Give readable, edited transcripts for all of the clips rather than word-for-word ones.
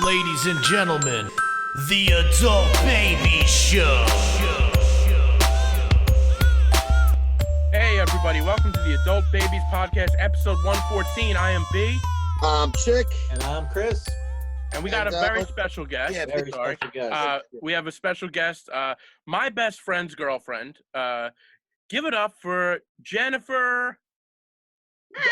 Ladies and gentlemen, the Adult Baby Show. Hey everybody, welcome to the Adult Babies Podcast, episode 114. I am B. I'm Chic. And I'm Chris. And we got a very special guest. Yeah, Very special guest. We have a special guest, my best friend's girlfriend. Give it up for Jennifer.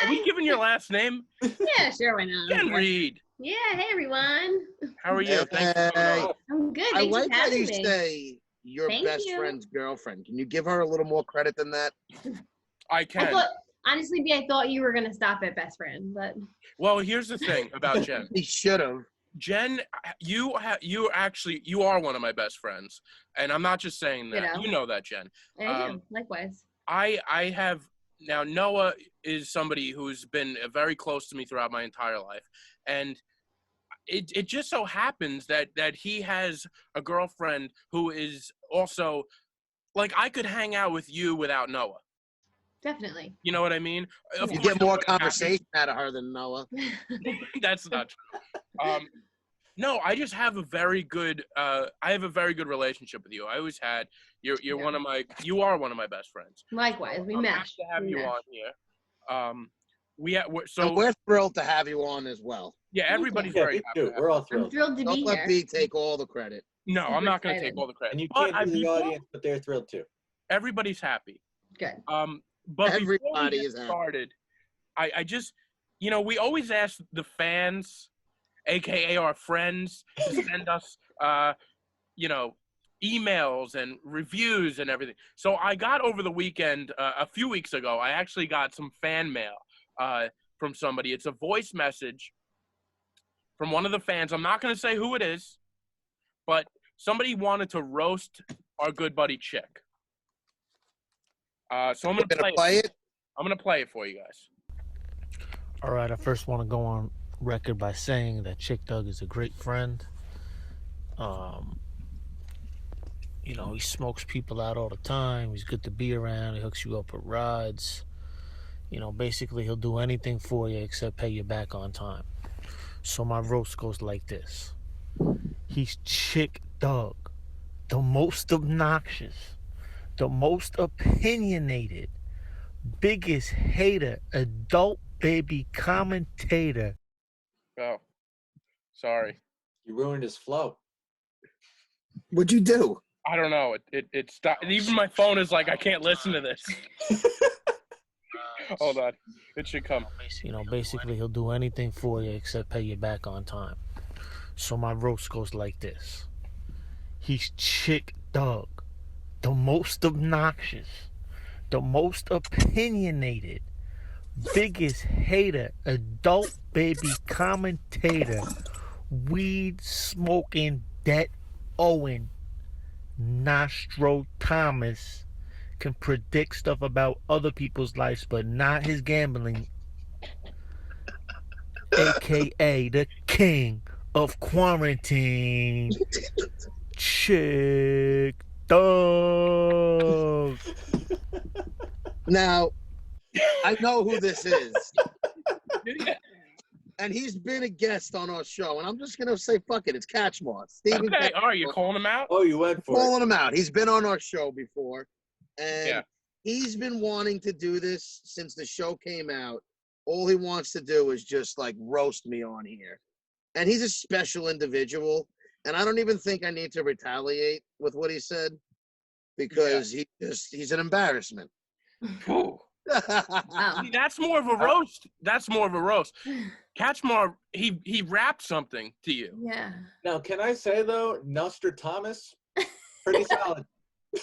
Are we giving your last name? Yeah, sure, why not? Jen Reed. Yeah, hey everyone. How are you? Thanks for coming on. I'm good. I Thanks like for how having you me. say your Thank best you. friend's girlfriend. Can you give her a little more credit than that? I I can. thought, honestly, B, I thought you were gonna stop at best friend, but Well, here's the thing about Jen. He should have. Jen, you are one of my best friends, and I'm not just saying that. Ditto. You know that, Jen. I do. Likewise. I have now. Noah is somebody who's been very close to me throughout my entire life, and it just so happens that he has a girlfriend who is also like I could hang out with you without Noah. Definitely. You know what I mean? Of You course get more that wouldn't conversation out of her than Noah. happen. That's not true. No, I just have a very good. I have a very good relationship with you. I always had. You're Yeah. one of my. You are one of my best friends. Likewise. We I'm happy meshed. to have We you meshed. on here. So we're thrilled to have you on as well. Yeah, everybody's Yeah, very me happy. too. to have We're all I'm thrilled. thrilled to Don't be let here. B take all the credit. No, I'm Super not going to excited. take all the credit. And you But can't do the before- audience, but they're thrilled too. Everybody's happy. Good. But before Everybody we get is happy. started, I just, we always ask the fans, aka our friends, to send us, emails and reviews and everything. So I got over the weekend, a few weeks ago, I actually got some fan mail from somebody. It's a voice message from one of the fans. I'm not going to say who it is, but somebody wanted to roast our good buddy Chic. So I'm going to Play it. I'm going to play it for you guys. All right, I first want to go on record by saying that Chick Doug is a great friend. He smokes people out all the time. He's good to be around. He hooks you up with rides. Basically he'll do anything for you except pay you back on time. So my roast goes like this. He's Chick Doug, the most obnoxious, the most opinionated, biggest hater, adult baby commentator. Oh, sorry. You ruined his flow. What'd you do? I don't know. It stopped. Even my phone is like, I can't listen to this. Hold on. It should come. Basically he'll do anything for you except pay you back on time. So my roast goes like this. He's Chick Doug, the most obnoxious, the most opinionated, biggest hater, adult baby commentator, weed smoking, debt owing, Nostro Thomas, can predict stuff about other people's lives but not his gambling, aka the king of quarantine, Chick Doug. Now, I know who this is. And he's been a guest on our show. And I'm just going to say, fuck it. It's Catchmore. Stephen Okay, Catchmore. all right, you're calling him out? Oh, you went for Calling it. him out. He's been on our show before. And Yeah. he's been wanting to do this since the show came out. All he wants to do is just like roast me on here. And he's a special individual. And I don't even think I need to retaliate with what he said because he's an embarrassment. Ooh. Oh. See, that's more of a roast. That's more of a roast. Catchmore, he rapped something to you. Yeah. Now, can I say, though, Nostradamus, pretty solid.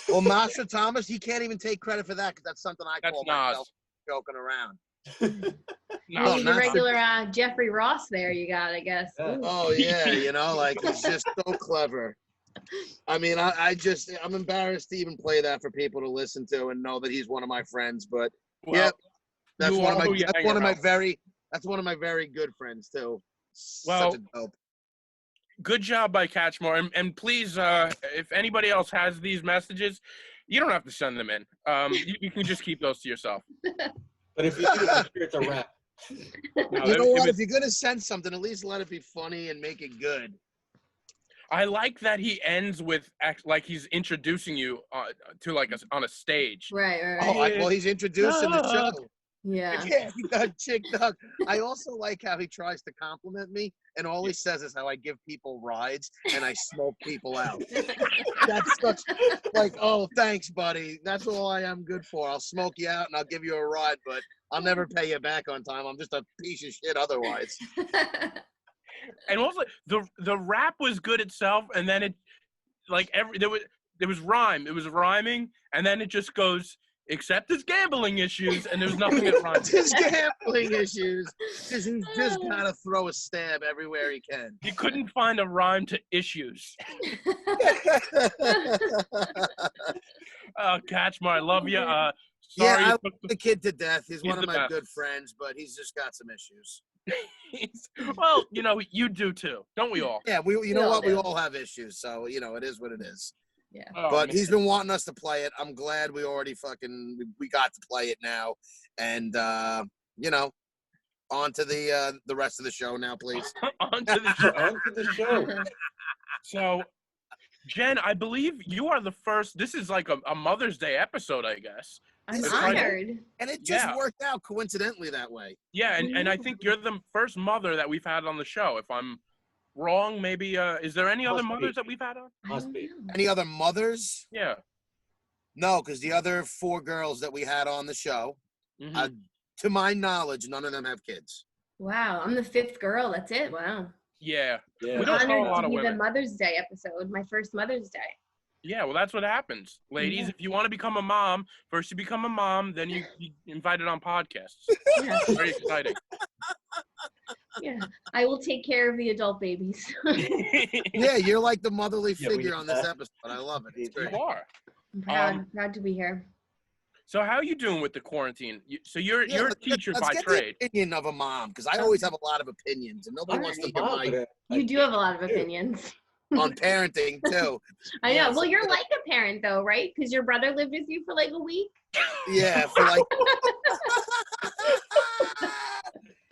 Well, Master Thomas, he can't even take credit for that because that's something I That's call Nas. myself joking around. You No, need not the regular Jeffrey Ross there, you got, I guess. Yeah. Ooh. Oh yeah, he's just so clever. I mean, I'm embarrassed to even play that for people to listen to and know that he's one of my friends. But well, yeah, that's you one of are my who you hang around. that's one of my very good friends too. Well, Such a dope. good job by Catchmore. And please, if anybody else has these messages, you don't have to send them in. You can just keep those to yourself. But if you do, I'm sure it's a wrap. No, You know it what? was- If you're gonna send something, at least let it be funny and make it good. I like that he ends with like he's introducing you to like on a stage. Right, right, Oh, right. well, he's introducing the show. Yeah. Yeah, he does, Chick Doug. I also like how he tries to compliment me, and all he says is how I give people rides and I smoke people out. That's such like, oh, thanks, buddy. That's all I am good for. I'll smoke you out and I'll give you a ride, but I'll never pay you back on time. I'm just a piece of shit otherwise. And also the rap was good itself, and then it like there was rhyme. It was rhyming, and then it just goes, except his gambling issues, and there was nothing that rhymed. His gambling issues. He's just gotta throw a stab everywhere he can. He couldn't find a rhyme to issues. Catchmar, I love you. Sorry, Yeah, I you love took the kid to death. He's one He's of the my best. good friends, but he's just got some issues. well, you do too, don't we all? Yeah, you We know all what? We do. all have issues, so it is what it is. Yeah. Oh, But man. he's been wanting us to play it. I'm glad we already we got to play it now, and on to the rest of the show now, please. On to the show. On to the show. So, Jen, I believe you are the first. This is like a Mother's Day episode, I guess. I'm It's like- honored. And it just Yeah. worked out coincidentally that way. Yeah, and I think you're the first mother that we've had on the show. If I'm wrong, maybe is there any other Must be. mothers that we've had on? I Must don't be. know. Any other mothers? Yeah. No, because the other 4 girls that we had on the show, Mhm. to my knowledge, none of them have kids. Wow, I'm the 5th girl. That's it. Wow. Yeah. Yeah. We don't I'm tell a honored lot to of be the women. Mother's Day episode, my first Mother's Day. Yeah, well, that's what happens. Ladies, Yeah. if you want to become a mom, first you become a mom, then you invited on podcasts. Yeah, Very exciting. yeah. I will take care of the adult babies. Yeah, you're like the motherly Yeah, we figure need on this that. episode. I love it. It's You You great. are. I'm proud to be here. So how are you doing with the quarantine? So you're Yeah, a let's get- teacher let's by get trade. the opinion of a mom, because I always have a lot of opinions, and nobody All wants to right. hear my Confident. You do have a lot of opinions. on parenting too. I know. Yeah, Well, so- you're like a parent, though, right? Because your brother lived with you for like a week. Yeah, for like.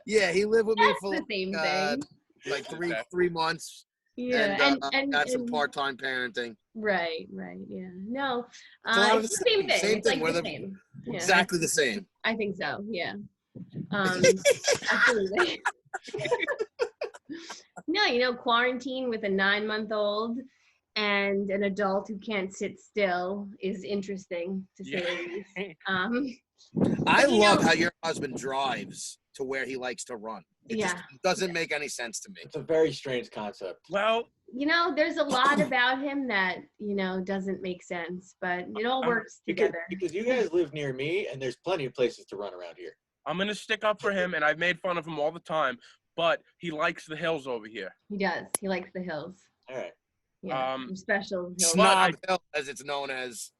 Yeah, he lived with me That's for the same uh, thing. like three Okay. 3 months, Yeah, and got some and- part-time parenting. Right. Yeah. No, It's a lot of it's the the same same- thing. same It's thing. like We're the the- same. Yeah, Exactly the same. I think so. Yeah. Absolutely. No, quarantine with a 9-month-old and an adult who can't sit still is interesting to say the least. I you love know- how your husband drives to where he likes to run. It just Yeah. doesn't make any sense to me. It's a very strange concept. Well, There's a lot about him that, doesn't make sense, but it all works together. Because you guys live near me, and there's plenty of places to run around here. I'm gonna stick up for him, and I've made fun of him all the time, but he likes the hills over here. He does. He likes the hills. All right. Yeah. Um, Special hills. Snob Hill, as it's known as.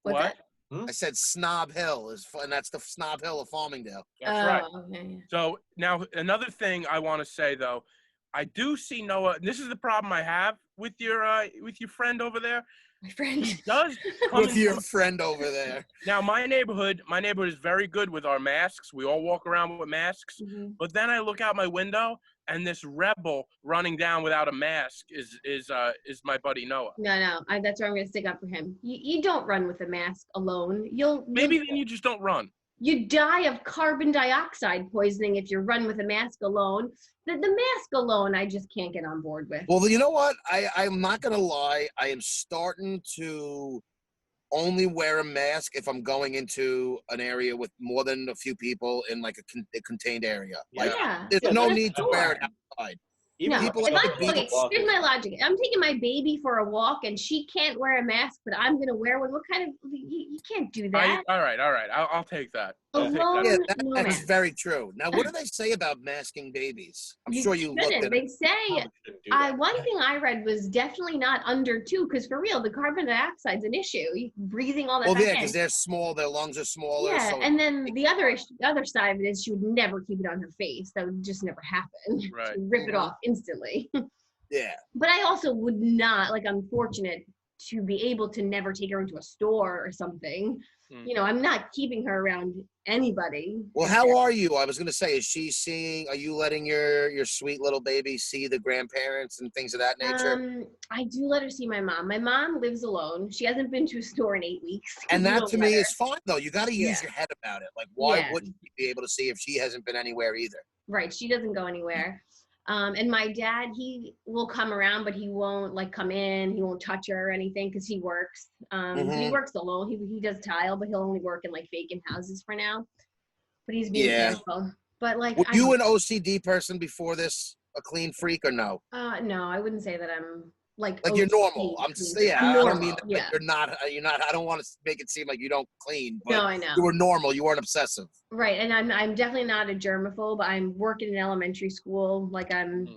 What's what? that? I said Snob Hill, and that's the Snob Hill of Farmingdale. That's right. Okay. So now another thing I want to say though, I do see Noah. And this is the problem I have with your friend over there. My friend. He does come With in your from- friend over there. now my neighborhood is very good with our masks. We all walk around with masks. Mhm. But then I look out my window and this rebel running down without a mask is my buddy Noah. No. That's where I'm going to stick up for him. You don't run with a mask alone. Maybe then you just don't run. You die of carbon dioxide poisoning if you run with a mask alone. The mask alone, I just can't get on board with. Well, you know what? I'm not going to lie. I am starting to only wear a mask if I'm going into an area with more than a few people in like a contained area. Like, Yeah. there's Yeah, no that's need to wear it sure. outside. No, people if like I'm to be okay, walking. here's my logic. I'm taking my baby for a walk and she can't wear a mask, but I'm gonna wear one. What kind of you can't do that. All right. I'll take that. I'll take Alone, Yeah, no that's mask. very true. Now, what do they say about masking babies? I'm sure you looked shouldn't. at They it. say Shouldn't do that. one thing I read was definitely not under 2, because for real, the carbon dioxide's an issue. You breathing all that Well, back yeah, in. because they're small, their lungs are smaller. Yeah, so and then the other side of it is she would never keep it on her face. That would just never happen. Right. She'd rip it off instantly. yeah. But I also would not, I'm fortunate to be able to never take her into a store or something. You know, I'm not keeping her around anybody. Well, how are you? I was gonna say, are you letting your sweet little baby see the grandparents and things of that nature? I do let her see my mom. My mom lives alone. She hasn't been to a store in 8 weeks. And We that don't to let me her. is fine though. You got to use Yeah. your head about it. Like, why Yeah. wouldn't you be able to see if she hasn't been anywhere either? Right. She doesn't go anywhere. And my dad, he will come around, but he won't like come in. He won't touch her or anything because he works. He Mhm. works alone. He does tile, but he'll only work in like vacant houses for now. But he's being Yeah. careful. But like, Were you an OCD person before this? A clean freak or no? no, I wouldn't say that I'm like You're OCD normal. I'm I'm I don't mean normal, that, yeah. you're not. You're not. I don't want to make it seem like you don't clean, but No, I know. you were normal. You weren't obsessive. Right, and I'm definitely not a germaphobe. I'm working in elementary school. Like I'm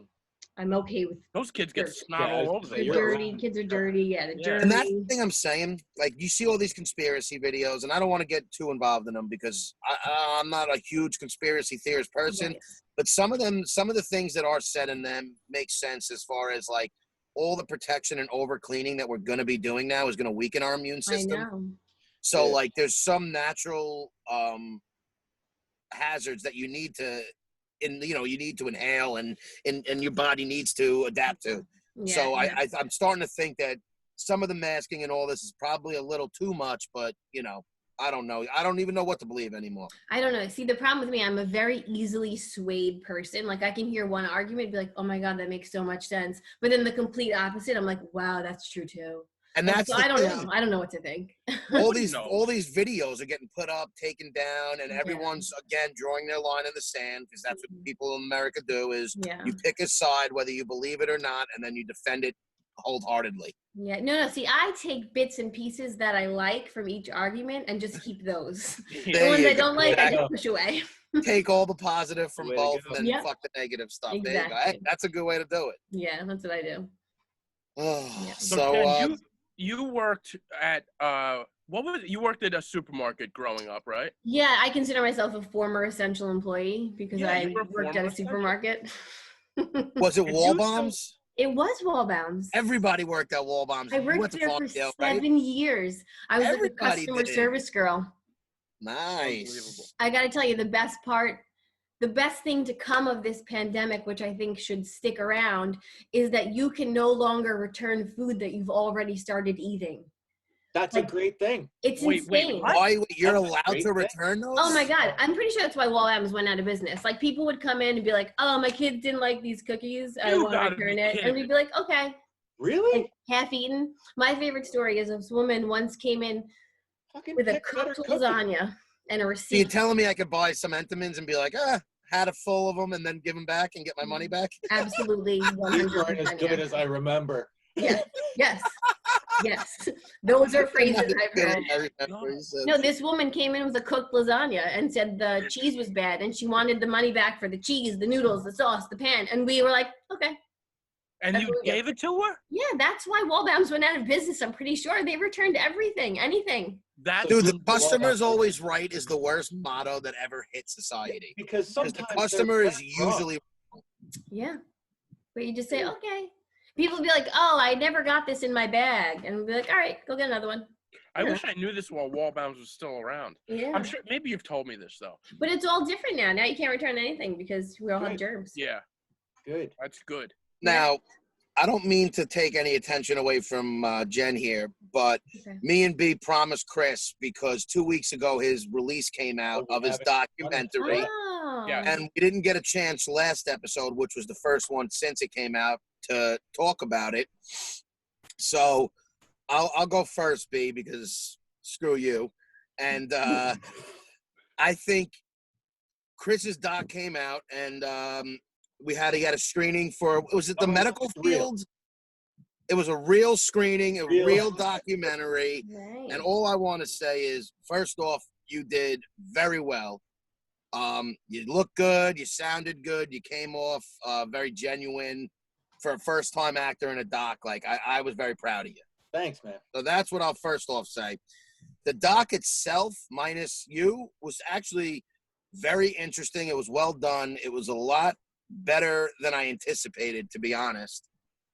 okay with Those kids get dirt. snot Yeah, I was all gonna over say, the They're you're place. dirty. around. Kids are dirty. Yeah, they're Yeah. dirty. And that's the thing I'm saying. Like, you see all these conspiracy videos, and I don't want to get too involved in them because I'm not a huge conspiracy theorist person. Right. But some of the things that are said in them make sense as far as like all the protection and over cleaning that we're going to be doing now is going to weaken our immune I system. know. So Yeah. like, there's some natural hazards that you need to, you need to inhale and your body needs to adapt to. Yeah, So yeah. I'm starting to think that some of the masking and all this is probably a little too much, but I don't know. I don't even know what to believe anymore. I don't know. See, the problem with me, I'm a very easily swayed person. Like I can hear one argument, and be like, "Oh my god, that makes so much sense," but then the complete opposite, I'm like, "Wow, that's true too." And Like, that's so the I don't thing. know. I don't know what to think. All these videos are getting put up, taken down, and Yeah. everyone's again drawing their line in the sand because that's what people in America do. Is Yeah. you pick a side, whether you believe it or not, and then you defend it wholeheartedly. Yeah, no. See, I take bits and pieces that I like from each argument and just keep those. The There ones you I don't go. like, I Exactly. just push away. Take all the positive from Way to both, go. and then Yep. fuck the negative stuff. There you go. Exactly. Hey, that's a good way to do it. Yeah, that's what I do. Oh, Yeah. So, Jen, you worked at what was it? You worked at a supermarket growing up, right? Yeah, I consider myself a former essential employee because Yeah, I you were a worked former at a essential. supermarket. was it If Wall you still- Bombs? It was Wallbounds. Everybody worked at Wall Bombs. I You worked went to there for Farmdale, 7 right? years. I was like a Everybody customer did. service girl. Nice. Unbelievable. I got to tell you, the best thing to come of this pandemic, which I think should stick around, is that you can no longer return food that you've already started eating. That's Like, a great thing. It's Wait, insane. what? Why you're That's a allowed great to thing. return those? Oh my God. I'm pretty sure that's why Wall-M's went out of business. Like people would come in and be like, "Oh, my kids didn't like these cookies. I You want to gotta return be it." kidding And we'd be like, "Okay." Really? And half eaten. My favorite story is this woman once came in Fucking with a pick better cooked cookies. lasagna and a So you're receipt. telling me I could buy some Entenmann's and be like, had a full of them and then give them back and get my money back? Absolutely, These weren't as 100%. good Yeah. as I remember. Yes, yes, yes. Those are phrases I've heard. I remember you said. No, this woman came in with a cooked lasagna and said the cheese was bad and she wanted the money back for the cheese, the noodles, the sauce, the pan. And we were like, okay. And That's you what we gave it to her? Yeah, that's why Wallbounds went out of business. I'm pretty sure they returned everything, anything. That's Dude, the Wall customer's Bombs. always right is the worst motto that ever hit society. Because Because sometimes the they're customer is flat wrong. usually Yeah. But you just say, okay. People would be like, oh, I never got this in my bag. And we'd be like, all right, go get another one. I wish I knew this while Wallbounds was still around. Yeah. I'm sure maybe you've told me this though. But it's all different now. Now you can't return anything because we all have Good. germs. Yeah, Good. that's good. now. I don't mean to take any attention away from Jen here, but Okay. me and B promised Chris because 2 weeks ago his release came out Oh, we of his haven't done it. documentary. Oh. Yeah. And we didn't get a chance last episode, which was the first one since it came out, to talk about it. So I'll go first, B, because screw you. And I think Chris's doc came out, and we had to get a screening for, was it the medical field? It was a real screening, a real documentary. Right. And all I want to say is, first off, you did very well. You looked good, you sounded good, you came off very genuine for a first-time actor in a doc. Like, I was very proud of you. Thanks, man. So that's what I'll first off say. The doc itself, minus you, was actually very interesting. It was well done. It was a lot better than I anticipated, to be honest.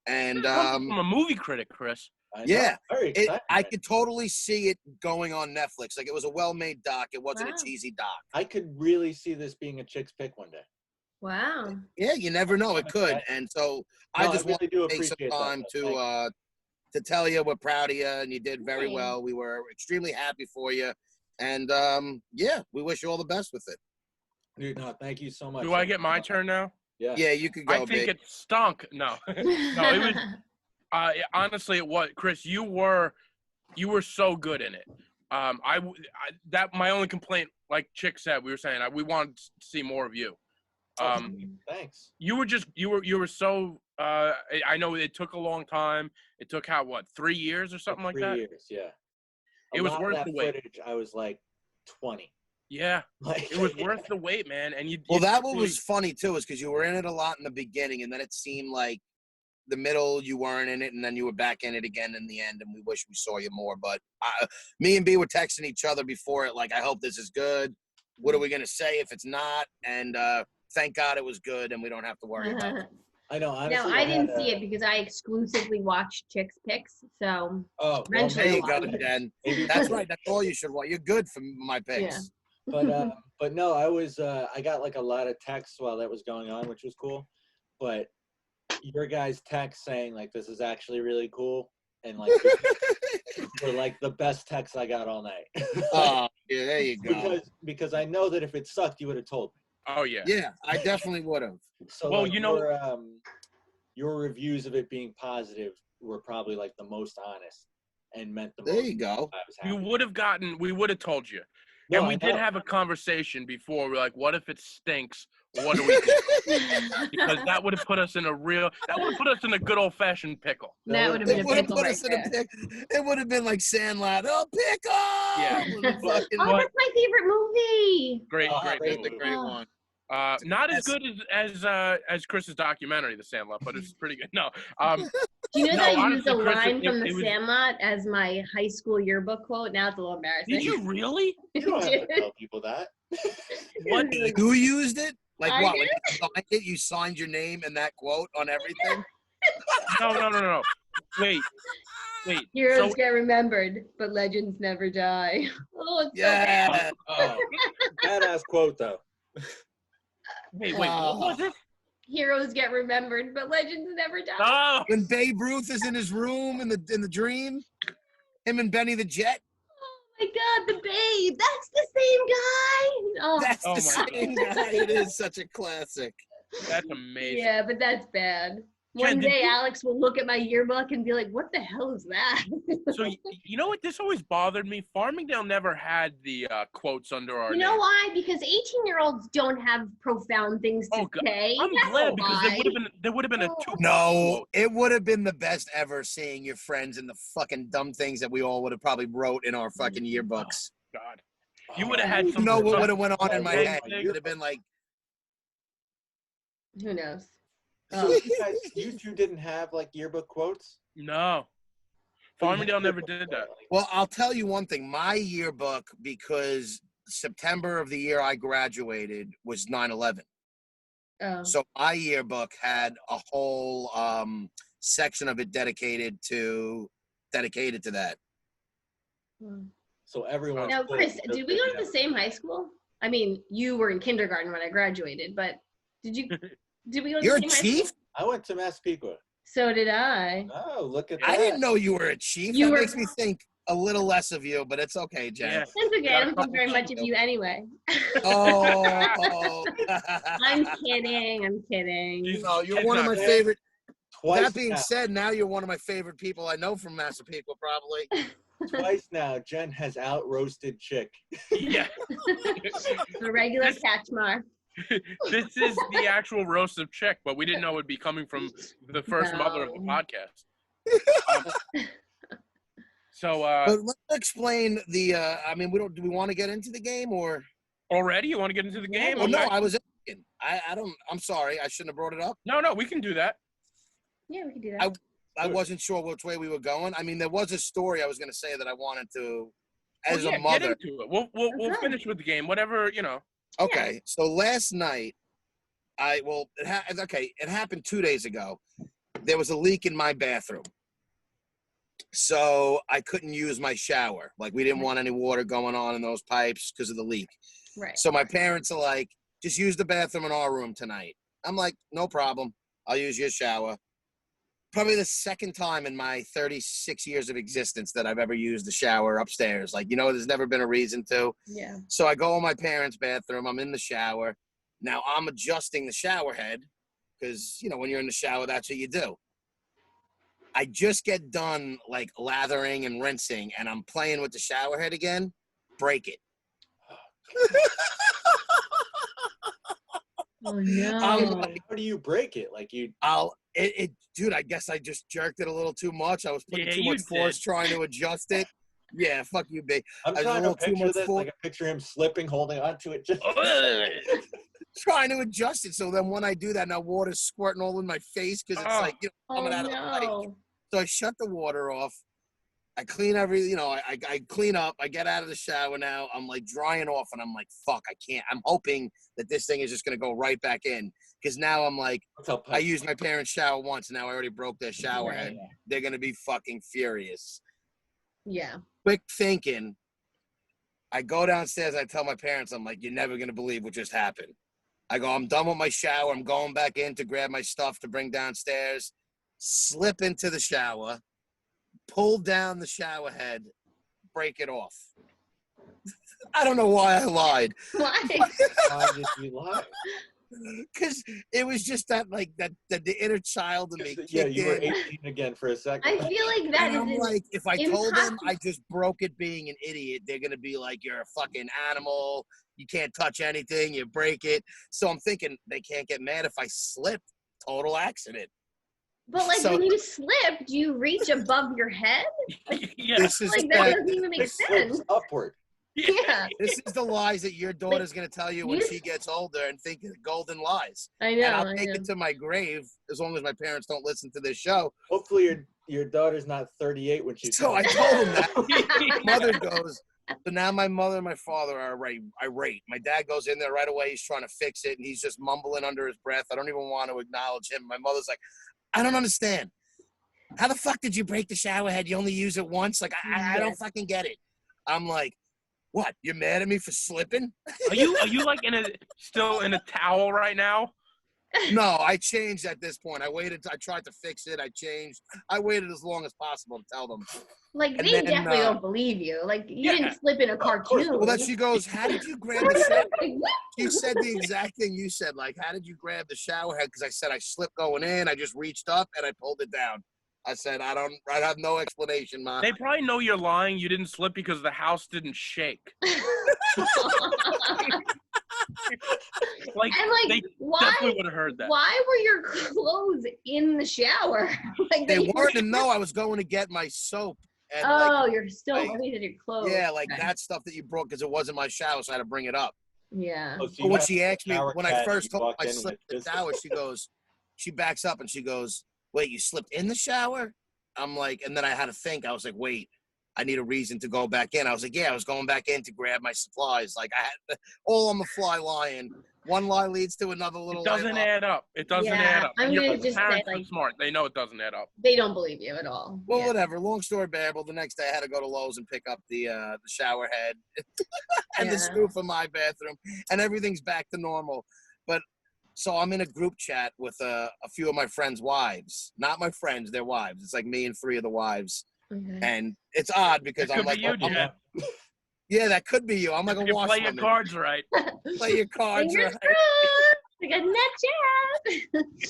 And I'm a movie critic, Chris. Yeah, Very exciting. I could totally see it going on Netflix. Like, it was a well-made doc. It wasn't Wow. a cheesy doc. I could really see this being a chick's pick one day. Wow. Yeah, you never know. It could. And so I just really want do to take some appreciate time that. to tell you we're proud of you, and you did very Thanks. well. We were extremely happy for you. And, yeah, we wish you all the best with it. Dude, no, thank you so much. Do I get my turn now? Yeah. Yeah, you could go, I think big. it stunk. No, no, it was. Honestly, it was. Chris, you were so good in it. That my only complaint, like Chick said, we were saying we wanted to see more of you. Thanks. You were so. I know it took a long time. It took 3 years or something like that? 3 years, yeah. It was worth that the wait. footage, I was like 20. Yeah, Like, it was worth the wait, man. And Well, that what was funny too, is because you were in it a lot in the beginning, and then it seemed like the middle you weren't in it, and then you were back in it again in the end. And we wish we saw you more. But me and B were texting each other before it, like, I hope this is good. What are we gonna say if it's not? And thank God it was good, and we don't have to worry about it. I know. Honestly, No, I didn't see it because I exclusively watched Chick's Picks. So Oh, eventually There you I'll go, watch it. Jen. maybe That's right. That's all you should watch. You're good for my picks. Yeah. But no, I was I got like a lot of texts while that was going on, which was cool. But your guys' text saying like this is actually really cool, and like were like the best text I got all night. Oh, yeah, there you go. because I know that if it sucked, you would have told me. Oh yeah. Yeah, I definitely would have. So Well, like, you know- your reviews of it being positive were probably like the most honest and meant the most. There you go. I was happy. We would have told you. No, And I we did know. have a conversation before. We're like, what if it stinks? What do we do? Because that would have put us in a good old fashioned pickle. That would have It been a would have pickle put right us in a there. pick. It would have been like Sandlot. Oh, pickle! Yeah. Fucking- Oh, that's my favorite movie. Great, Oh, great. Great, movie. the great one. Not as good as Chris's documentary, The Sandlot, but it's pretty good. No, Do you know No, that I used honestly, a Chris, line from it The was- Sandlot as my high school yearbook quote? Now it's a little embarrassing. did you really? You don't have to tell people that. What? Who used it? Like I what? did. When you signed it, you signed your name and that quote on everything? No. Wait. Heroes So, get remembered, but legends never die. Oh, it's so Yeah. bad. Oh, badass quote though. wait. What was it? Heroes get remembered, but legends never die. Oh, When Babe Ruth is in his room in the dream, him and Benny the Jet. Oh my God, the Babe. That's the same guy. Oh, That's Oh the my same guy. It is such a classic. that's amazing. yeah, but that's bad. Jen, One did day you- Alex will look at my yearbook and be like, what the hell is that? So you know what? This always bothered me. Farmingdale never had the quotes under our You know name. why? Because 18-year-olds don't have profound things to Oh, God. say. I'm That's glad because why. there would have been a Oh. two. No, it would have been the best ever seeing your friends and the fucking dumb things that we all would have probably wrote in our fucking yearbooks. God, you would have had You some. know what would have went on in my Oh, head? yeah. It would have been like, Who knows? So you two didn't have like yearbook quotes? No, Farmingdale never did that. well, I'll tell you one thing. My yearbook, because September of the year I graduated was 9/11. Oh. So my yearbook had a whole section of it dedicated to that. Hmm. So everyone. Now, Chris, did we go to the same high school? I mean, you were in kindergarten when I graduated, but did you? Did we go to You're the a same high chief? school? I went to Massapequa. So did I. Oh, look at that. I didn't know you were a chief. You That were- makes me think a little less of you, but it's okay, Jen. Yeah. That's okay. Got I a don't think couple very much of people. you anyway. Oh. I'm kidding. I'm kidding. No, you're Head one of my knock. favorite. Twice That being now, said, now you're one of my favorite people I know from Massapequa, probably. twice now, Jen has out roasted Chick. Yeah, The regular catch mark. this is the actual roast of Chick, but we didn't know it would be coming from the first mother of the No. podcast. So But let's explain the. I mean, do we want to get into the game or? already, you want to get into the game? Well, no, Okay. I was asking. I don't. I'm sorry. I shouldn't have brought it up. No, we can do that. Yeah, we can do that. I wasn't sure which way we were going. I mean, there was a story I was going to say that I wanted to, as Well, yeah, a mother. get into it. We'll Okay. finish with the game. Whatever, you know. Okay, so last night, it happened 2 days ago. There was a leak in my bathroom. So I couldn't use my shower. Like, we didn't want any water going on in those pipes because of the leak. Right. So my parents are like, just use the bathroom in our room tonight. I'm like, no problem. I'll use your shower. Probably the second time in my 36 years of existence that I've ever used the shower upstairs. Like, there's never been a reason to. Yeah. So I go in my parents' bathroom. I'm in the shower. Now I'm adjusting the shower head because, when you're in the shower, that's what you do. I just get done, like, lathering and rinsing, and I'm playing with the shower head again. Break it. Oh, no. How do you break it? Like, you... Dude, I guess I just jerked it a little too much. I was putting too much force did. trying to adjust it. Yeah, fuck you, babe. I'm trying to picture this, like, I picture him slipping, holding onto it, just... trying to adjust it. So then when I do that, now water's squirting all in my face because it's like, coming out of the pipe. So I shut the water off. I clean I clean up. I get out of the shower now. I'm like drying off and I'm like, fuck, I can't. I'm hoping that this thing is just going to go right back in. Because now I'm like, I used my parents' shower once and now I already broke their shower head. They're going to be fucking furious. Yeah. Quick thinking. I go downstairs. I tell my parents, I'm like, you're never going to believe what just happened. I go, I'm done with my shower. I'm going back in to grab my stuff to bring downstairs. Slip into the shower. Pull down the shower head, break it off. I don't know why I lied. Why? Why did you lie? Because it was just that the inner child in me. Yeah, you were in. 18 again for a second. I feel like that And is I'm like, if I told them impossible. I just broke it being an idiot, they're going to be like, you're a fucking animal. You can't touch anything. You break it. So I'm thinking they can't get mad if I slip. Total accident. But like when you slip, do you reach above your head? Yeah. This is Like that doesn't even make It slips sense. upward. Yeah. This is the lies that your daughter's going to tell you when you- she gets older and think golden lies. I know. And I'll take it to my grave as long as my parents don't listen to this show. Hopefully your daughter's not 38 when she's... So I told him that. Mother goes, so now my mother and my father are irate. My dad goes in there right away. He's trying to fix it, and he's just mumbling under his breath. I don't even want to acknowledge him. My mother's like, I don't understand. How the fuck did you break the shower head? You only use it once? Like, I don't fucking get it. I'm like, what? You're mad at me for slipping? Are you like still in a towel right now? No, I changed at this point. I waited. I tried to fix it. I changed. I waited as long as possible to tell them. Like And they then, definitely don't believe you. Like you didn't slip in a cartoon. Well, then she goes, how did you grab the shower? Like, what? She said the exact thing you said. Like, how did you grab the shower head? Because I said I slipped going in. I just reached up and I pulled it down. I said, I have no explanation, Mom. They probably know you're lying. You didn't slip because the house didn't shake. Like, And they why? definitely would have heard that. Why were your clothes in the shower? Like They weren't, and no, I was going to get my soap. And Oh, you're still like, holding your clothes. yeah, like Okay. that stuff that you brought because it wasn't my shower, so I had to bring it up. Yeah. Oh, so you But when have she asked me, shower when I cat, first you told her walked I in slipped in with the this. shower, she backs up and she goes, wait, you slipped in the shower? I'm like, and then I had to think. I was like, wait, I need a reason to go back in. I was like, yeah, I was going back in to grab my supplies. Like, I had all on the fly lying. One lie leads to another little It doesn't lie. add up. It doesn't Yeah, add up. I'm And your gonna just say, parents are like- smart. They know it doesn't add up. They don't believe you at all. Well, Yeah. whatever. Long story bearable. The next day, I had to go to Lowe's and pick up the shower head and the Yeah. screw for my bathroom, and everything's back to normal. But so I'm in a group chat with a few of my friends' wives. Not my friends, their wives. It's like me and three of the wives, Okay. and it's odd because It I'm could like, be you, I'm Jen. like, yeah, that could be you. I'm like a You play your washwoman. cards right. Play your cards Fingers right. crossed. We got net chat.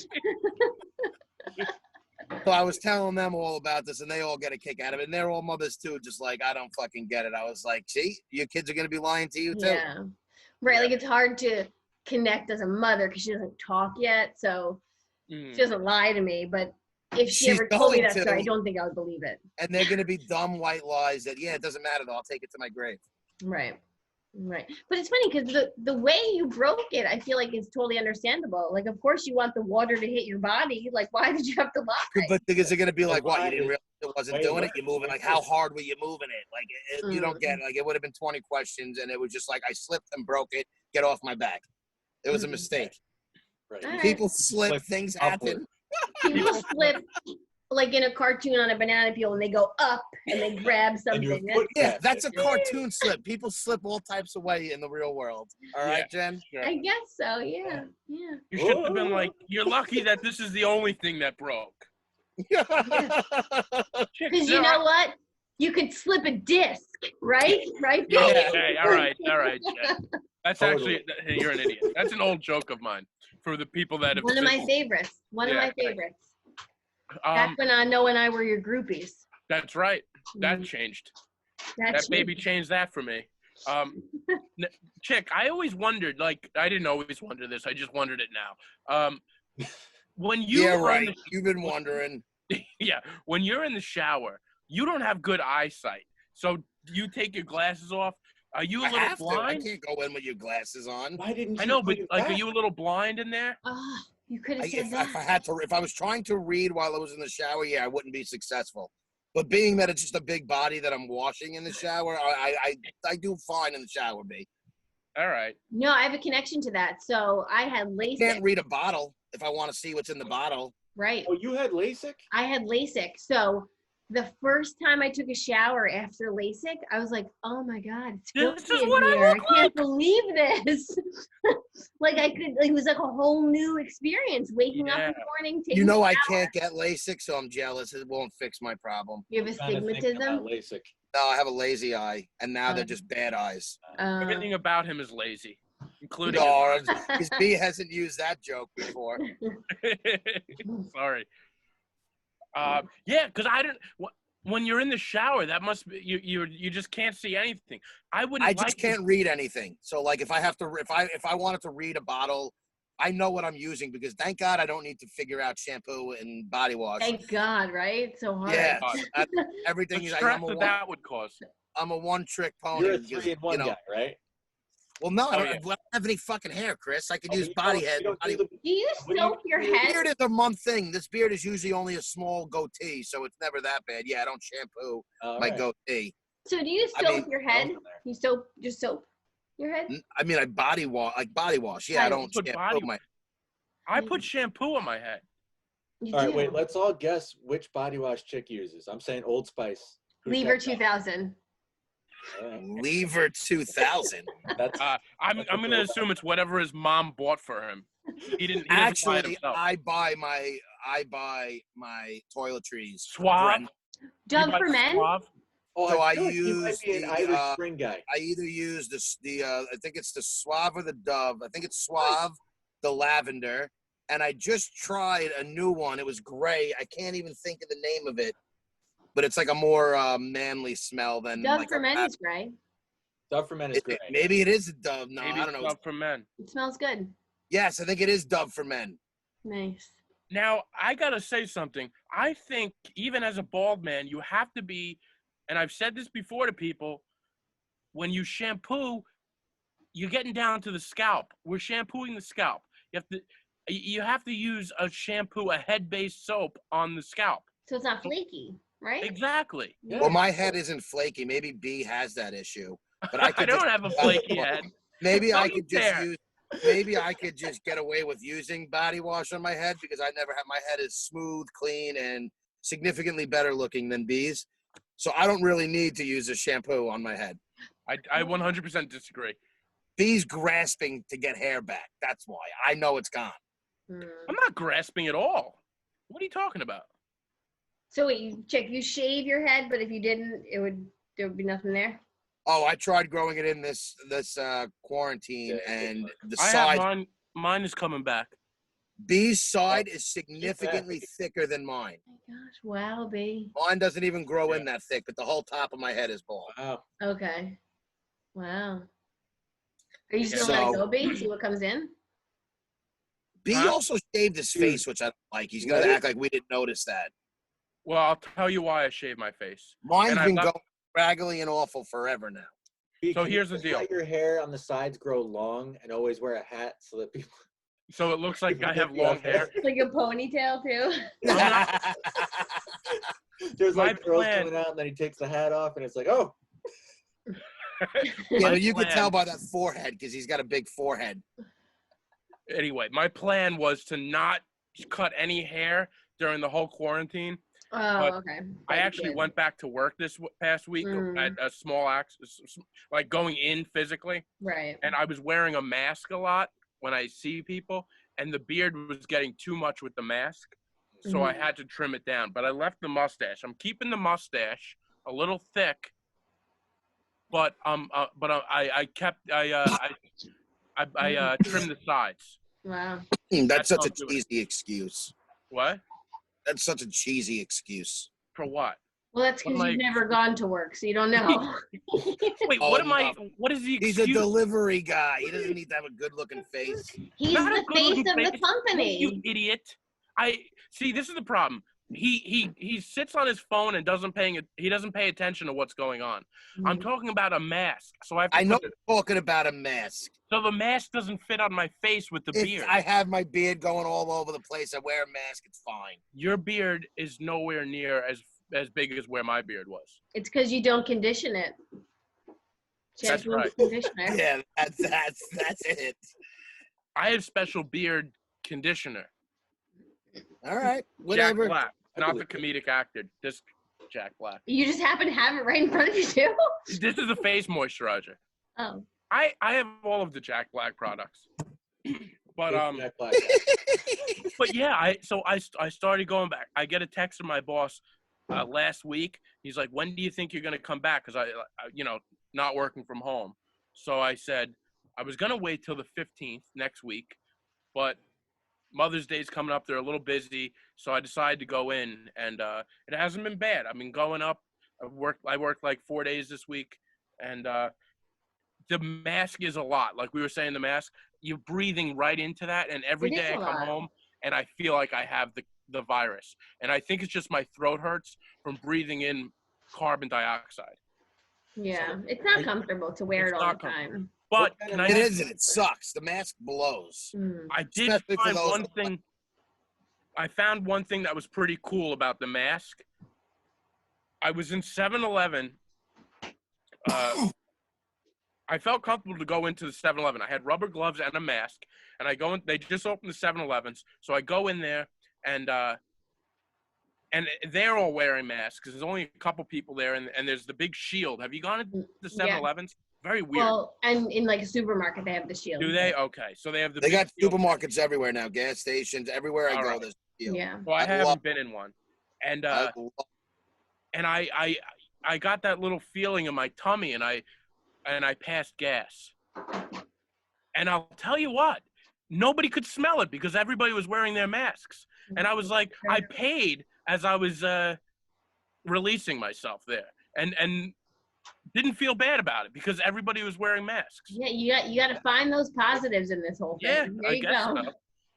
So I was telling them all about this, and they all get a kick out of it. And they're all mothers too, just like, I don't fucking get it. I was like, see, your kids are gonna be lying to you too. Yeah. Right. Like it's hard to connect as a mother because she doesn't talk yet. So Mm. she doesn't lie to me. But if she She's ever told me going that story, I to. don't think I would believe it. And they're gonna be dumb white lies that, yeah, it doesn't matter though. I'll take it to my grave. Right. Right. But it's funny because the way you broke it, I feel like is totally understandable. Like, of course you want the water to hit your body. Like, why did you have to lie? But because they're gonna be like, what? You lie didn't is realize it wasn't way doing it. worse. You're moving like, how hard were you moving it? Like, you don't get it. Like, it would have been 20 questions, and it was just like, I slipped and broke it. Get off my back. It was a mistake. Right. All right. People slip, Slip things upward. happen. People slip like in a cartoon on a banana peel and they go up and they grab And your something. foot Yeah, catches that's a it. cartoon slip. People slip all types of way in the real world. All right, Jen? Sure. I guess so, yeah. You should have been like, you're lucky that this is the only thing that broke. Chicks, Because you know what? You could slip a disc, right? Right, Oh, baby? okay, all right, Jen. That's Totally. actually, hey, you're an idiot. That's an old joke of mine for the people that have One of my since- favorites. One of Yeah, my right. favorites. Back when Noah and I were your groupies. That's right. That Mm, changed. that's That baby changed that for me. Chick, I always wondered, like, I didn't always wonder this. I just wondered it now. When you Yeah, are in right. You've been wondering. yeah, when you're in the shower, you don't have good eyesight. So you take your glasses off. Are you a I little have to. I blind? can't go in with your glasses on. Why didn't you? I know, but bring it like, are back? you a little blind in there? Oh, you could have I, said if, that. if I had to, if I was trying to read while I was in the shower, yeah, I wouldn't be successful. But being that it's just a big body that I'm washing in the shower, I do fine in the shower, B. All right. No, I have a connection to that. So I had LASIK. Can't read a bottle if I want to see what's in the bottle. Right. Oh, you had LASIK? I had LASIK. So the first time I took a shower after LASIK, I was like, oh my God, it's This filthy is in what I here. I look can't believe this. Like it was like a whole new experience waking up in the Yeah. morning, taking You know a I shower. can't get LASIK, so I'm jealous. It won't fix my problem. You have I'm trying to think about astigmatism? LASIK. No, I have a lazy eye, and now they're Oh. just bad eyes. Everything about him is lazy, including No, because B hasn't used that joke before. Sorry. Yeah, because I don't. When you're in the shower, that must be you just can't see anything. I wouldn't. I just like can't read anything. So like if I wanted to read a bottle, I know what I'm using because thank God I don't need to figure out shampoo and body wash. Thank God, right? So hard. Yeah, God. everything The is. stress that would cause. I'm a one-trick pony. You're a because, 3-in-1 guy, right? Well, no, I Oh, don't, yeah. I don't have any fucking hair, Chris. I could Oh, use you body don't- head. you don't Body, do the- Do you What do you- soap your head? beard is a month thing. This beard is usually only a small goatee, so it's never that bad. Yeah, I don't shampoo All my right. goatee. So do you I soap mean- your head? Those in there. You just soap your head? I mean, I body wash. Yeah, I don't Put shampoo body- my. I put shampoo on my head. You All right, do. wait. Let's all guess which body wash Chick uses. I'm saying Old Spice. Who's Lever got that? 2000. All right. Lever 2000. That's I'm That's a gonna good assume it's whatever his mom bought for him. He doesn't buy it Actually, himself. I buy my toiletries. Suave. brand- Dove You buy for men? Suave? Oh, So I feel like you might use be an the, Irish uh, Spring guy. I either use I think it's the Suave or the Dove. I think it's Suave, the lavender. And I just tried a new one. It was gray. I can't even think of the name of it. But it's like a more manly smell than Dove like for a men lav- is gray. Dove for Men is great. Maybe it is a Dove. No, Maybe I don't it's know. Dove for men. It smells good. Yes, I think it is Dove for men. Nice. Now, I got to say something. I think even as a bald man, you have to be, and I've said this before to people, when you shampoo, you're getting down to the scalp. We're shampooing the scalp. You have to use a shampoo, a head-based soap on the scalp. So it's not flaky, right? Exactly. Yeah. Well, my head isn't flaky. Maybe B has that issue. But I I could don't just- have a flaky head. Maybe I Don't could just dare. use. Maybe I could just get away with using body wash on my head because I never have my head is smooth, clean, and significantly better looking than B's. So I don't really need to use a shampoo on my head. I 100% disagree. B's grasping to get hair back. That's why. I know it's gone. Hmm. I'm not grasping at all. What are you talking about? So wait, you shave your head, but if you didn't, there would be nothing there. Oh, I tried growing it in this quarantine, Yeah, and the I have side mine. Mine is coming back. B's side is significantly thicker than mine. Oh my gosh, wow, B. Mine doesn't even grow in that thick, but the whole top of my head is bald. Wow. Okay. Wow. Are you just So- gonna let it go, B? See what comes in? B Huh? also shaved his face, which I don't like. He's gonna Really? act like we didn't notice that. Well, I'll tell you why I shave my face. Mine's And I been love- going raggedy and awful forever now. B, So can you here's the just deal. Let your hair on the sides grow long and always wear a hat so that people. So it looks like people I think have you long hair. Like a ponytail too? There's My like girls plan- coming out and then he takes the hat off and it's like, oh, Yeah, My but you can plan- tell by that forehead because he's got a big forehead. Anyway, my plan was to not cut any hair during the whole quarantine. Oh, okay. I actually went back to work this past week at a small like going in physically. Right. And I was wearing a mask a lot when I see people, and the beard was getting too much with the mask. So I had to trim it down, but I left the mustache. I'm keeping the mustache a little thick, but I trimmed the sides. Wow. That's such a how I'm doing it. cheesy excuse. What? That's such a cheesy excuse. For what? Well, that's because you've never gone to work, so you don't know. Wait, Oh, what am I? no. What is the excuse? He's a delivery guy. He doesn't need to have a good-looking face. He's Not a the face good-looking of the face. company. You idiot! I see. This is the problem. He sits on his phone and doesn't pay attention to what's going on. I'm talking about a mask, so I have to I know you're talking about a mask. so the mask doesn't fit on my face with the If beard. I have my beard going all over the place, I wear a mask, it's fine. Your beard is nowhere near as big as where my beard was. It's because you don't condition it. That's Shampoo and right. Conditioner. Yeah, that's it. I have special beard conditioner. All right, whatever. Jack Black, not the comedic actor. This Jack Black. You just happen to have it right in front of you too. This is a face moisturizer. Oh. I have all of the Jack Black products. But Jack Black. but yeah, I started going back. I get a text from my boss last week. He's like, "When do you think you're gonna come back?" Because I not working from home. So I said I was gonna wait till the 15th next week, but Mother's Day's coming up. They're a little busy, so I decided to go in, and it hasn't been bad. I've been going up. I worked like 4 days this week, and the mask is a lot. Like we were saying, the mask, you're breathing right into that, and every day I come home and I feel like I have the virus, and I think it's just my throat hurts from breathing in carbon dioxide. Yeah, it's not comfortable to wear it all the time. But It isn't. It sucks. The mask blows. I did Especially for find those one thing. I found one thing that was pretty cool about the mask. I was in 7-Eleven. I felt comfortable to go into the 7-Eleven. I had rubber gloves and a mask, and I go in. They just opened the 7-Elevens, so I go in there, and they're all wearing masks because there's only a couple people there, and there's the big shield. Have you gone into the 7-Elevens? Very weird. Well, and in like a supermarket, they have the shield. Do they? Okay, so they have the. They big got shield. supermarkets everywhere now, gas stations, everywhere I All go. right. There's a shield. Yeah. Well, I I haven't love- been in one, and I love- I got that little feeling in my tummy, and I passed gas. And I'll tell you what, nobody could smell it because everybody was wearing their masks. And I was like, I paid as I was releasing myself there, and didn't feel bad about it because everybody was wearing masks. Yeah, you got to find those positives in this whole thing. Yeah, There I you guess go.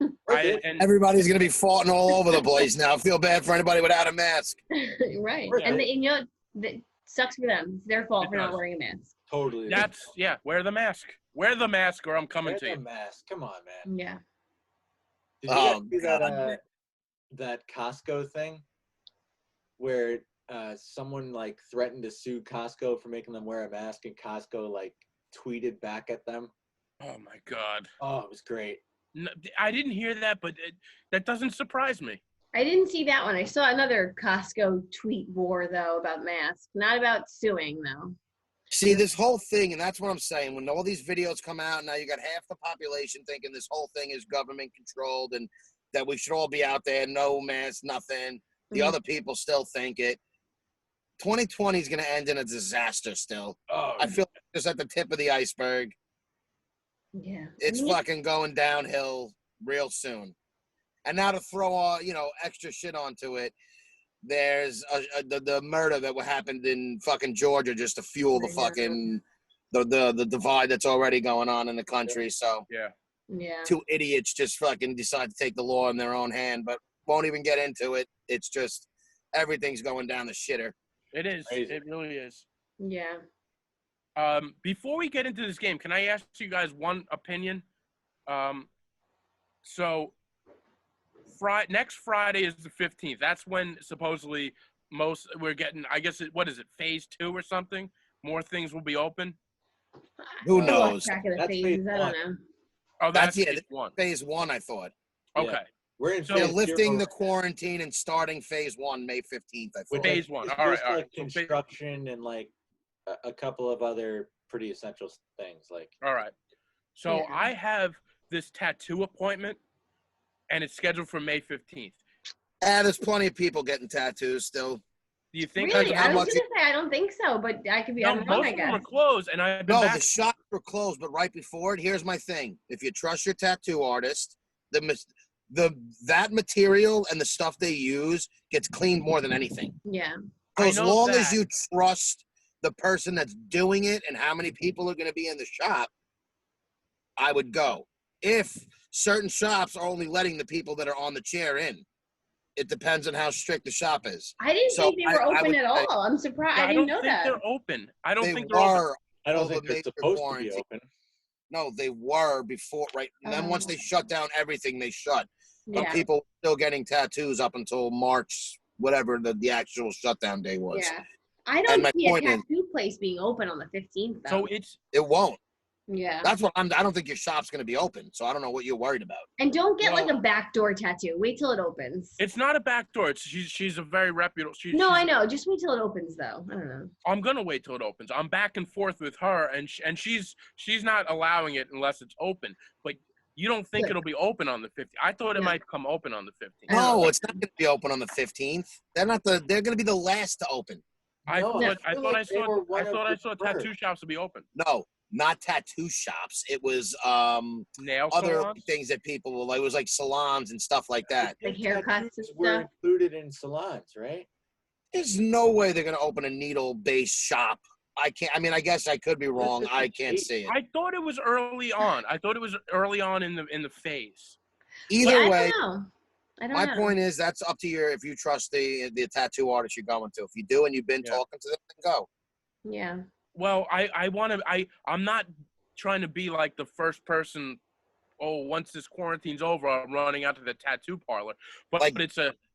so. Everybody's gonna be farting all over the place now. I feel bad for anybody without a mask. Right. Okay. And you know, that sucks for them. It's their fault It for not does. wearing a mask. Totally. Wear the mask. Wear the mask, or I'm coming Wear to the you. mask. Come on, man. Yeah. Did you guys see God. that Costco thing where someone like threatened to sue Costco for making them wear a mask, and Costco like tweeted back at them? Oh my God. Oh, it was great. No, I didn't hear that, but that doesn't surprise me. I didn't see that one. I saw another Costco tweet war though about masks, not about suing though. See, this whole thing, and that's what I'm saying, when all these videos come out, now you got half the population thinking this whole thing is government controlled and that we should all be out there, no mask, nothing. The other people still think it. 2020 is going to end in a disaster still. Oh, I feel like it's at the tip of the iceberg. Yeah. It's fucking going downhill real soon. And now to throw extra shit onto it, there's the murder that happened in fucking Georgia just to fuel the fucking the divide that's already going on in the country. So Yeah. two idiots just fucking decide to take the law in their own hand, but won't even get into it. It's just everything's going down the shitter. It is. Crazy. It really is. Yeah. Before we get into this game, can I ask you guys one opinion? So next Friday is the 15th. That's when supposedly we're getting, I guess, what is it, phase 2 or something? More things will be open. Who I lost knows? track of the That's phases. phase I don't one. know. Oh, that's That's phase 1. Phase 1, I thought. Okay. Yeah. We're in They're phase lifting zero the right now, quarantine and starting phase 1 May 15th, I which thought. Phase one. is All right, just all right. like So construction and like a couple of other pretty essential things. Like, all right. So Yeah. I have this tattoo appointment, and it's scheduled for May 15th. There's plenty of people getting tattoos still. Do you think Really? how I was much gonna say I don't think so, but I could be No, I'm wrong, most I of them are guess. closed, and I've been No, back. the shops were closed, but right before it, here's my thing. If you trust your tattoo artist, that material and the stuff they use gets cleaned more than anything. Yeah. So I as know long as that. you trust the person that's doing it and how many people are going to be in the shop, I would go. If certain shops are only letting the people that are on the chair in, it depends on how strict the shop is. I didn't So think they were I open would at say all. I'm surprised. Yeah, I didn't know don't think that. they're open. I don't They think they're open. were. I don't all think the they're major supposed to be quarantine. open. No, they were before, right? And then once they shut down everything, they shut. But Yeah. people were still getting tattoos up until March, whatever the actual shutdown day was. Yeah. I And don't my see a point is- tattoo place being open on the 15th though. So it's It won't. yeah. That's what I don't think your shop's going to be open. So I don't know what you're worried about. And don't get like Well- a backdoor tattoo. Wait till it opens. not a back door. She's a very reputable. No, I know. Just wait till it opens though. I don't know. I'm gonna wait till it opens. I'm back and forth with her, and she's not allowing it unless it's open. But you don't think Good. it'll be open on the 15th? I thought it No. might come open on the 15th. No, it's not going to be open on the 15th. They're going to be the last to open. I No, thought I feel thought like I they were saw one of the tattoo first. shops to be open. No, not tattoo shops. It was Nail other salons. things that people will like. It was like salons and stuff like that. Like haircuts and Tattoos were stuff. included in salons, right? There's no way they're going to open a needle-based shop. I can't. I mean, I guess I could be wrong. This is I can't cheap. see it. I thought it was early on. I thought it was early on in the phase. Either Yeah, way, I don't know. I don't my know. point is that's up to if you trust the tattoo artist you're going to. If you do and you've been Yeah. talking to them, then go. Yeah. Well, I'm not trying to be like the first person. Oh, once this quarantine's over, I'm running out to the tattoo parlor. But Like-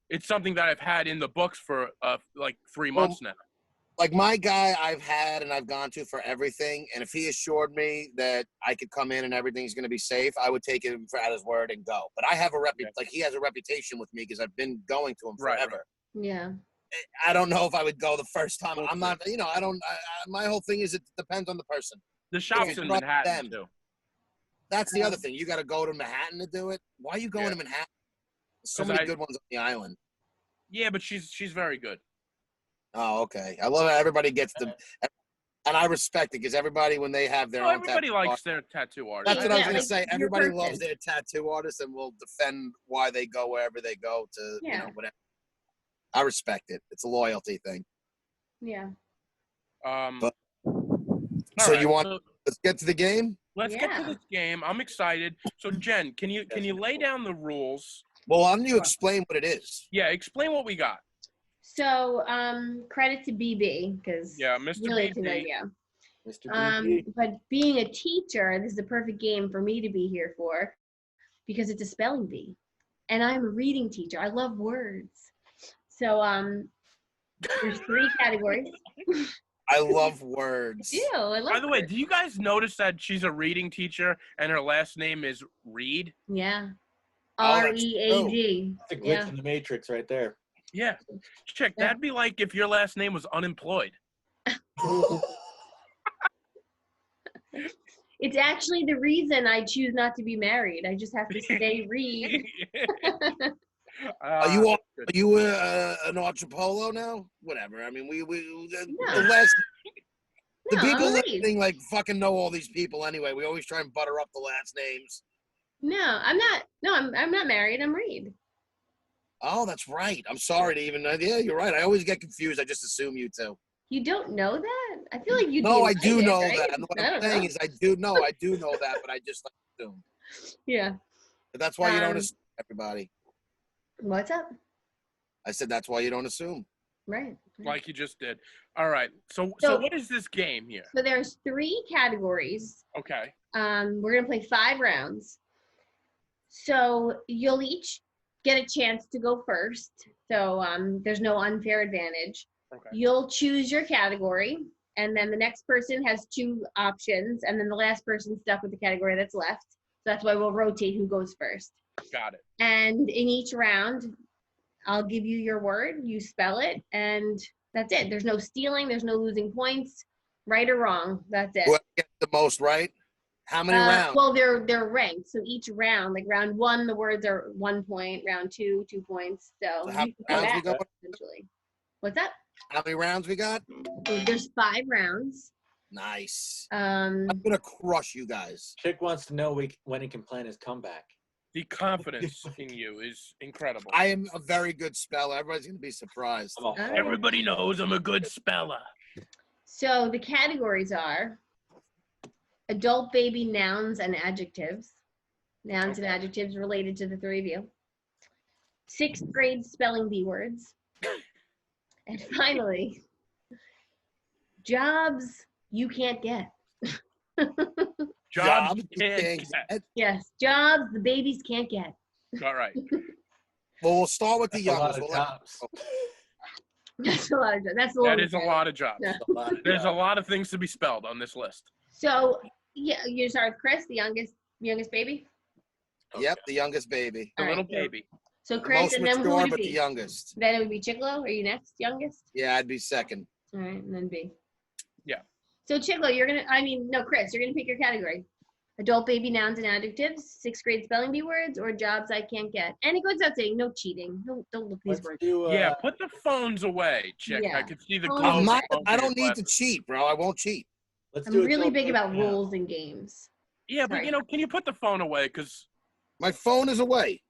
it's something that I've had in the books for like 3 Well, months now. Like my guy I've had and I've gone to for everything, and if he assured me that I could come in and everything's going to be safe, I would take him at his word and go. But I have like he has a reputation with me because I've been going to him Right, forever. Yeah. I don't know if I would go the first time. I'm not, I don't. My whole thing is it depends on the person. The shop's you in trust Manhattan them. too. That's the other thing. You got to go to Manhattan to do it. Why are you going Yeah. to Manhattan? There's so 'Cause many I- good ones on the island. Yeah, but she's very good. Oh, okay. I love it. Everybody gets the, and I respect it because everybody when they have their No, own. everybody tattoo likes artist- their tattoo artist. That's what I was Yeah, gonna like say. your Everybody person. loves their tattoo artist and will defend why they go wherever they go to, Yeah. whatever. I respect it. It's a loyalty thing. Yeah. But- all So right, you want? Let's get to the game. let's get to Yeah. this game. I'm excited. So Jen, can you lay down the rules? Well, why don't you explain what it is? Yeah, explain what we got. So, credit to BB because Yeah, Mr. really it's a good BB. idea. Mr. BB. But being a teacher, this is a perfect game for me to be here for because it's a spelling bee, and I'm a reading teacher. I love words. So, there's 3 categories. I love words. Ew, I love By the way, words. do you guys notice that she's a reading teacher and her last name is Reed? Yeah. Oh, that's READ. It's a glitch Yeah. in the matrix right there. Yeah. Chick, Yeah. that'd be like if your last name was unemployed. It's actually the reason I choose not to be married. I just have to stay read. Are you an Archipolo now? Whatever. I mean, No. the No, people I'm Reed. listening like fucking know all these people anyway. We always try and butter up the last names. No, I'm not. No, I'm not married. I'm Reed. Oh, that's right. I'm sorry to even. Yeah, you're right. I always get confused. I just assume you too. You don't know that? I feel like you. No, I do know right? that. And what I I'm don't saying know. is, I do know that, but I just assume. Yeah. But that's why you don't Um, assume everybody. What's up? I said that's why you don't assume. Right. Like you just did. All right. So So- what is this game here? So there's 3 categories. Okay. We're gonna play 5 rounds. So you'll each get a chance to go first. So there's no unfair advantage. Okay. You'll choose your category, and then the next person has 2 options, and then the last person's stuck with the category that's left. that's why we'll rotate who goes first. Got it. And in each round, I'll give you your word, you spell it, and that's it. There's no stealing, there's no losing points, right or wrong. That's it. Whoever gets the most right? How many rounds? Well, they're ranked. So each round, like round 1, the words are 1 point. Round 2, 2 points. So how you many can come rounds we back got? essentially. What's that? How many rounds we got? There's 5 rounds. Nice. Um, I'm gonna crush you guys. Chick wants to know when he can plan his comeback. The confidence in you is incredible. I am a very good speller. Everybody's gonna be surprised. I'm a horrible- Everybody knows I'm a good speller. so the categories are adult baby nouns and adjectives. Nouns and adjectives related to the 3 of you. 6th grade spelling bee words. And finally, jobs you can't get. Jobs you you can't can't get. get. Yes, jobs the babies can't get. All right. Well, we'll start with the That's a lot youngest. of We'll let- jobs. That's a lot of jobs. That's a That lot. is a lot of jobs. Yeah. That's a lot of There's a jobs. lot of things to be spelled on this list. So yeah, you start with Chris, the youngest baby. Yep, the youngest baby. The All little right, baby. So The Chris, most and then who mature, would it but the be? youngest. Then it would be Chiclo. Are you next, youngest? Yeah, I'd be second. All right, and then B. Yeah. So Chiclo, Chris, you're gonna pick your category. Adult baby nouns and adjectives, 6th grade spelling bee words, or jobs I can't get. And it goes without saying, no cheating. Don't look these Let's words. do, Yeah, put the phones away, Chick. Yeah. I could see the Oh, glow. I'm of not. the phone I through don't your need to glasses. cheat, bro. I won't cheat. let's I'm do really adult big baby about now. rules and games. Yeah, but Sorry. can you put the phone away? Because My phone is away.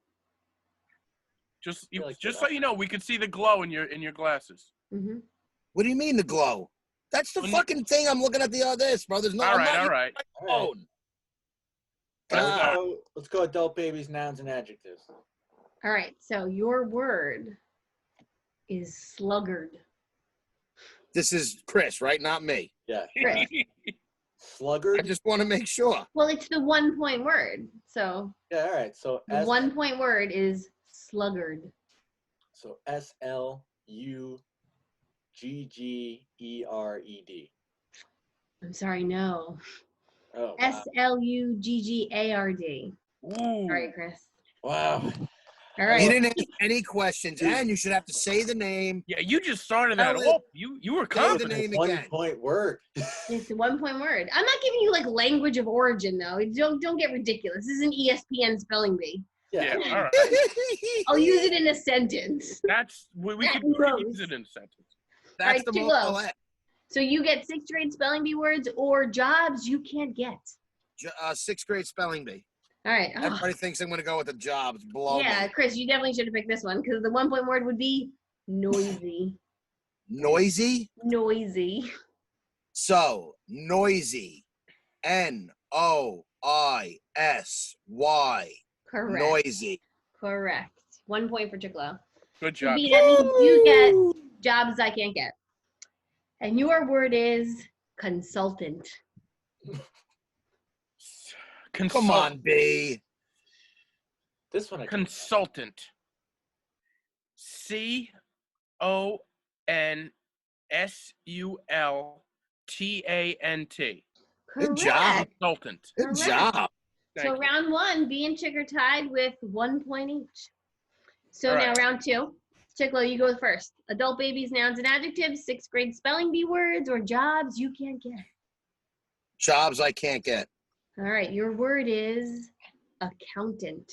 just feel like just you're so you know, we could see the glow in your glasses. Mm-hmm. What do you mean the glow? That's the When you- fucking thing I'm looking at the this, bro. There's no. All I'm right, not all using right. my All right. phone. Let's God. go. Let's go adult babies, nouns, and adjectives. All right, so your word is sluggard. This is Chris, right? Not me. Yeah. Chris. I Sluggard. just want to make sure. Well, it's the 1 point word. So Yeah, all right. So the 1 point word is sluggard. So SLUGGERED. I'm sorry, no. Oh, wow. SLUGGARD. Ooh. Sorry, Chris. Wow. All You right. didn't ask any questions, and you should have to say the name. Yeah, you just started that Tell it. off. You were Say the confident. name One again. point word. It's a 1 point word. I'm not giving you like language of origin though. Don't get ridiculous. This is an ESPN spelling bee. Yeah, all right. I'll use it in a sentence. That's we That could gross. use it in a sentence. That's Alright, the Chico. most I'll ask. So you get 6th grade spelling bee words or jobs you can't get. 6th grade spelling bee. All right. Oh, Everybody thinks I'm going to go with the jobs. Blow yeah, me. Chris, you definitely should have picked this one because the 1 point word would be noisy. Noisy. Noisy. So, noisy. NOISY. Correct. Noisy. Correct. 1 point for Chiclo. Good job. B, that means you get jobs I can't get. And your word is consultant. Come on, B. This one I can Consultant. CONSULTANT. Good job. Consultant. Good Correct. job. Thank So you. round 1, B and Chick are tied with 1 point each. So All now right. round 2. Chicklo, you go first. Adult babies, nouns and adjectives, 6th grade spelling bee words or jobs you can't get. Jobs I can't get. All right, your word is accountant.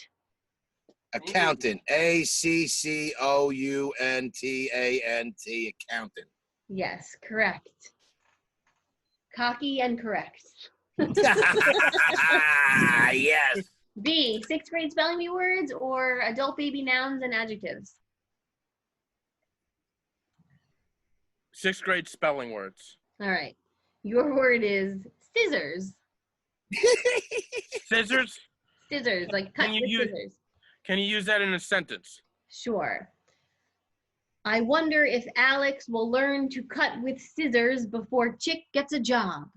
Accountant. ACCOUNTANT. Accountant. Yes, correct. Cocky and correct. Yes. B, 6th grade spelling bee words or adult baby nouns and adjectives. 6th grade spelling words. All right, your word is scissors. Scissors. Scissors, like cut Can you with use- scissors. Can you use that in a sentence? Sure. I wonder if Alex will learn to cut with scissors before Chick gets a job.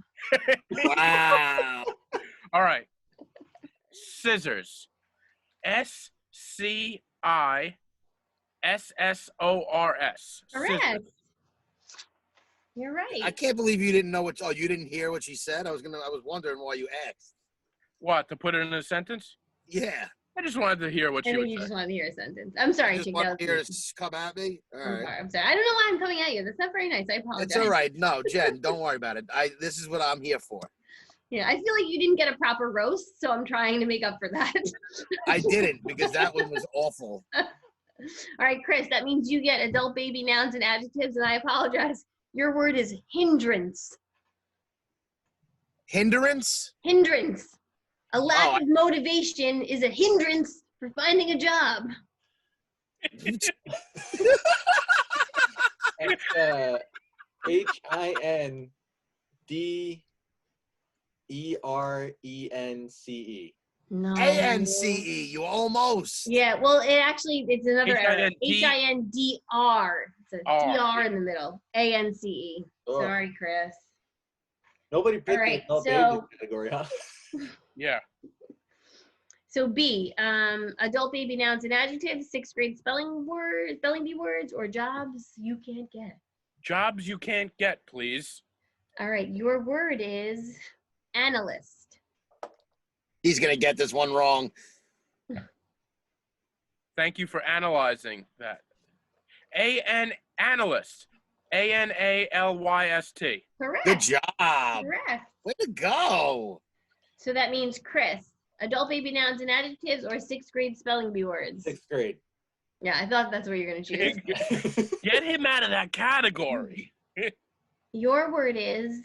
Wow. All right. Scissors. SCISSORS. Correct. Scissors. You're right. I can't believe you didn't know what. Oh, you didn't hear what she said. I was wondering why you asked. What, to put it in a sentence? Yeah. I just wanted to hear what I she think would you say. just wanted to hear a sentence. I'm sorry, Just Chick. want That to was hear me. us come at me. All I'm right. sorry. I'm sorry. I don't know why I'm coming at you. That's not very nice. I apologize. It's all right. No, Jen, don't worry about it. This is what I'm here for. Yeah, I feel like you didn't get a proper roast, so I'm trying to make up for that. I didn't because that one was awful. All right, Chris, that means you get adult baby nouns and adjectives, and I apologize. Your word is hindrance. Hindrance? Hindrance. A lack Oh, of motivation is a hindrance for finding a job. It's HINDERENCE. No. A-N-C-E. You almost. Yeah, well, it's another error. H-I-N-D- H-I-N-D-R. It's a R. D-R in the middle. A-N-C-E. Oh. Sorry, Chris. Nobody picked right, the adult so- baby category, huh? Yeah. So B, adult baby nouns and adjectives, 6th grade spelling bee words, or jobs you can't get. Jobs you can't get, please. All right, your word is analyst. He's going to get this one wrong. Thank you for analyzing that. Analyst. A-N-A-L-Y-S-T. Correct. Good job. Correct. Way to go. So that means Chris, adult baby nouns and adjectives, or 6th grade spelling bee words. 6th grade. Yeah, I thought that's what you're going to choose. Get him out of that category. Your word is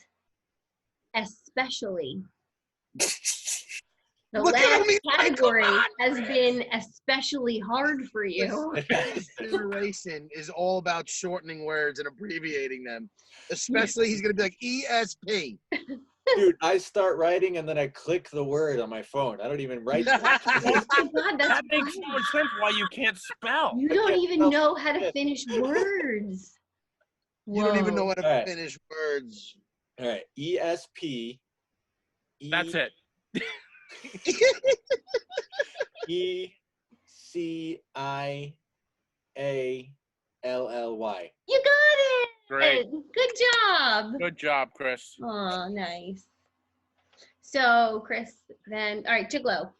especially. The Look at last me, category come on, has Chris. been especially hard for you. This generation is all about shortening words and abbreviating them. Especially, he's going to be like ESP. Dude, I start writing and then I click the word on my phone. I don't even write. Oh my God, that's That makes so fine. much sense why you can't spell. You don't can't even spell know how to shit. finish words. You don't even know Whoa. how to All right. finish words. All right. ESP. That's it. ECIALLY. You got it. Great. Good job. Good job, Chris. Oh, nice. So, Chris, then, all right, Chiglo.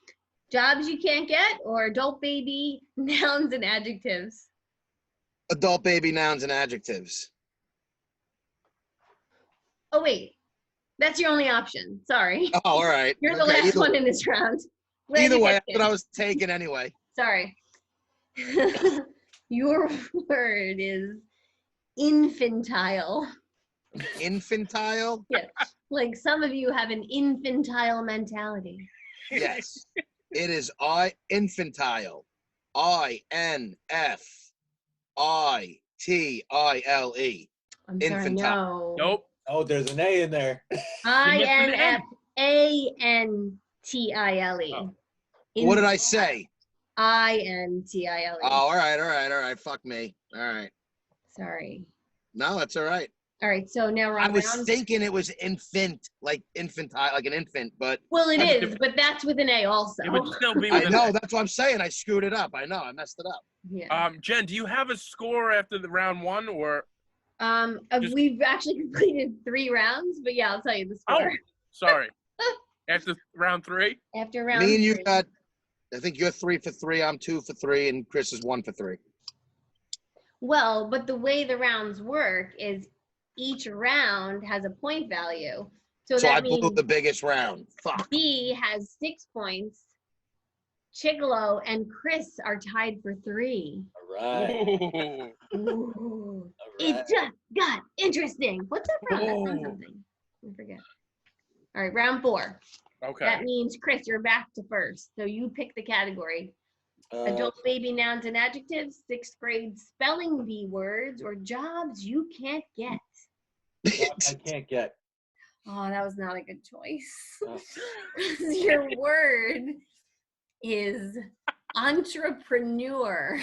Jobs you can't get, or adult baby nouns and adjectives? Adult baby nouns and adjectives. Oh, wait. That's your only option. Sorry. Oh, all right. You're the Okay, last one in this round. Glad Either you way, picked that's what I it. was taking anyway. Sorry. Your word is infantile. Infantile? Like some of you have an infantile mentality. Yes. It is infantile. INFITILE. I'm sorry, Infantile. no. Nope. Oh, there's an A in there. INFANTILE. Oh. What did I say? INTILE. Oh, all right. Fuck me. All right. Sorry. No, that's all right. All right, so now we're I on was round. thinking it was infant, like infantile, like an infant, but Well, it that's is, different. but that's with an A also. It would still be I with an know. A. That's what I'm saying. I screwed it up. I know. I messed it up. Yeah. Jen, do you have a score after the round one or? just- We've actually completed 3 rounds, but yeah, I'll tell you the score. Sorry. After round 3? After round Me and you 3. got, I think you're 3 for 3, I'm 2 for 3, and Chris is 1 for 3. Well, but the way the rounds work is each round has a point value. So So I that blew means the biggest round. Fuck. B has 6 points. Chigolo and Chris are tied for 3. All right. Ooh. Ooh. All It right. just got interesting. What's that from? That Oh. sounds something. I forget. All right, round 4. Okay. That means, Chris, you're back to first. So you pick the category. Adult baby nouns and adjectives, 6th grade spelling bee words, or jobs you can't get. I can't get. Oh, that was not a good choice. Oh. Your word is entrepreneur.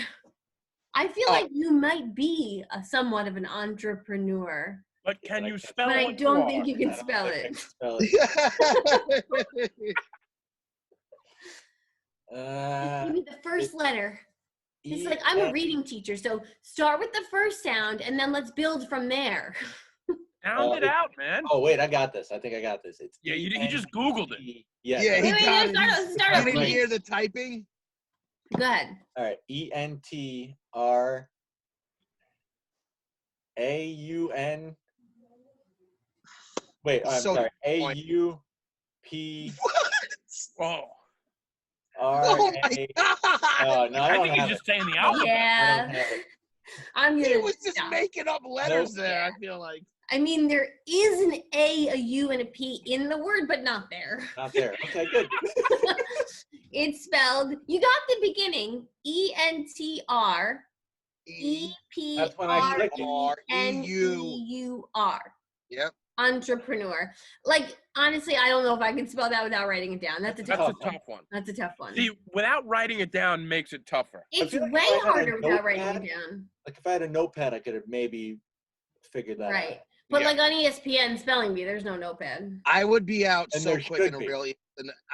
I feel like you might be somewhat of an entrepreneur, But can you spell but I what don't you think are? you can I don't spell think I it. can spell it. Give me the first letter. It's like E I'm a N- reading teacher, so start with the first sound and then let's build from there. Sound it out, man. Oh wait, I got this. I think I got this. It's Yeah, you just Googled it. Yeah. Yeah, he Wait, got it. start You over. didn't hear the typing? Go ahead. All right. ENTRAUN. Wait, I'm So sorry. disappointing. AUP. Oh, Oh my RA. god! Oh no, I I don't think he's have just it. saying the I alphabet. don't Yeah, have it. I'm He gonna was just stop. making up letters Nope. there. Yeah. I feel like. I mean, there is an A, a U, and a P in the word, but not there. Not there. Okay, good. It's spelled. You got the beginning. ENTR. That's when I clicked it. EPRENEUR. Yep. Entrepreneur. Like, honestly, I don't know if I can spell that without writing it down. That's a That's tough a tough one. That's a tough one. See, without writing it down makes it tougher. It's feel like way if I had a harder without writing notepad, it down. Like if I had a notepad, I could have maybe figured that Right. out. But Yeah. like on ESPN Spelling Bee, there's no notepad. I would be out And so there quick should in a be. really.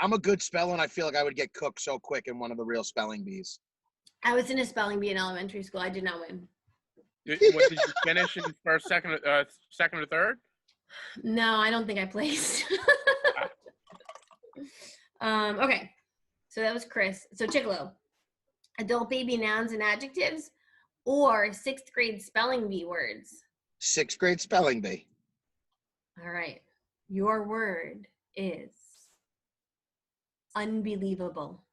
I'm a good speller, and I feel like I would get cooked so quick in one of the real spelling bees. I was in a spelling bee in elementary school. I did not win. Did you finish in first, second, or third? No, I don't think I placed. Okay. So that was Chris. So Chicolo, adult baby nouns and adjectives or 6th grade spelling bee words. 6th grade spelling bee. All right. Your word is unbelievable.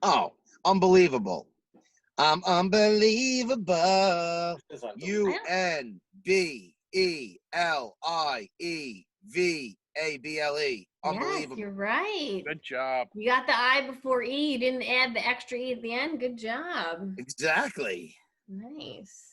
Oh, unbelievable. I'm unbelievable. It's unbelievable. UNBELIEVABLE. Unbelievable. Yes, you're right. Good job. You got the I before E. You didn't add the extra E at the end. Good job. Exactly. Nice.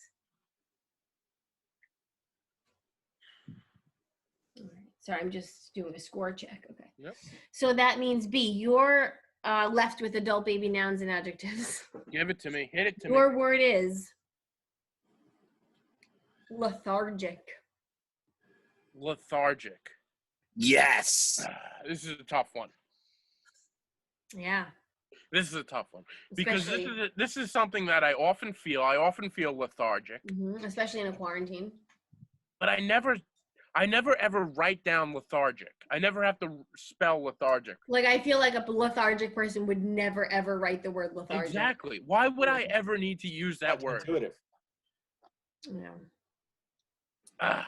All right. Sorry, I'm just doing a score check. Okay. Yep. So that means B, you're left with adult baby nouns and adjectives. Give it to me. Hit it to me. Your word is lethargic. Lethargic. Yes. This is a tough one. Yeah. This is a tough one because Especially, this is something that I often feel. I often feel lethargic, especially in a quarantine. but I never ever write down lethargic. I never have to spell lethargic. Like, I feel like a lethargic person would never, ever write the word lethargic. Exactly. Why would I ever need to use that That's word? intuitive. Yeah.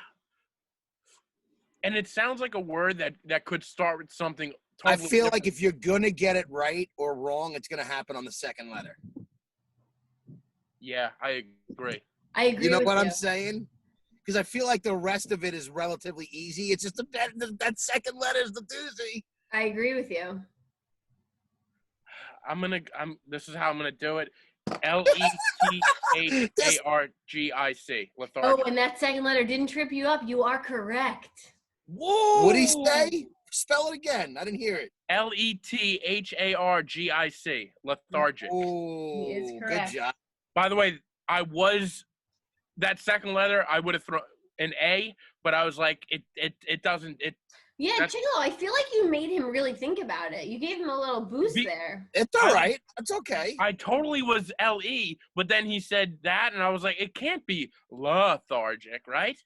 And it sounds like a word that could start with something I totally feel different. like if you're going to get it right or wrong, it's going to happen on the second letter. Yeah, I agree. I agree You know with what you. I'm saying? Because I feel like the rest of it is relatively easy. It's just that second letter is the doozy. I agree with you. This is how I'm gonna do it. LETHARGIC. Oh, Lethargic. and that second letter didn't trip you up. You are correct. Whoa! What'd he say? Spell it again. I didn't hear it. LETHARGIC. Lethargic. Oh, He is good correct. job. By the way, that second letter I would have thrown an A, but I was like, it doesn't. Yeah, That's- Chico, I feel like you made him really think about it. You gave him a little boost Be- there. It's all right. It's okay. I totally was LE, but then he said that, and I was like, it can't be lethargic, right?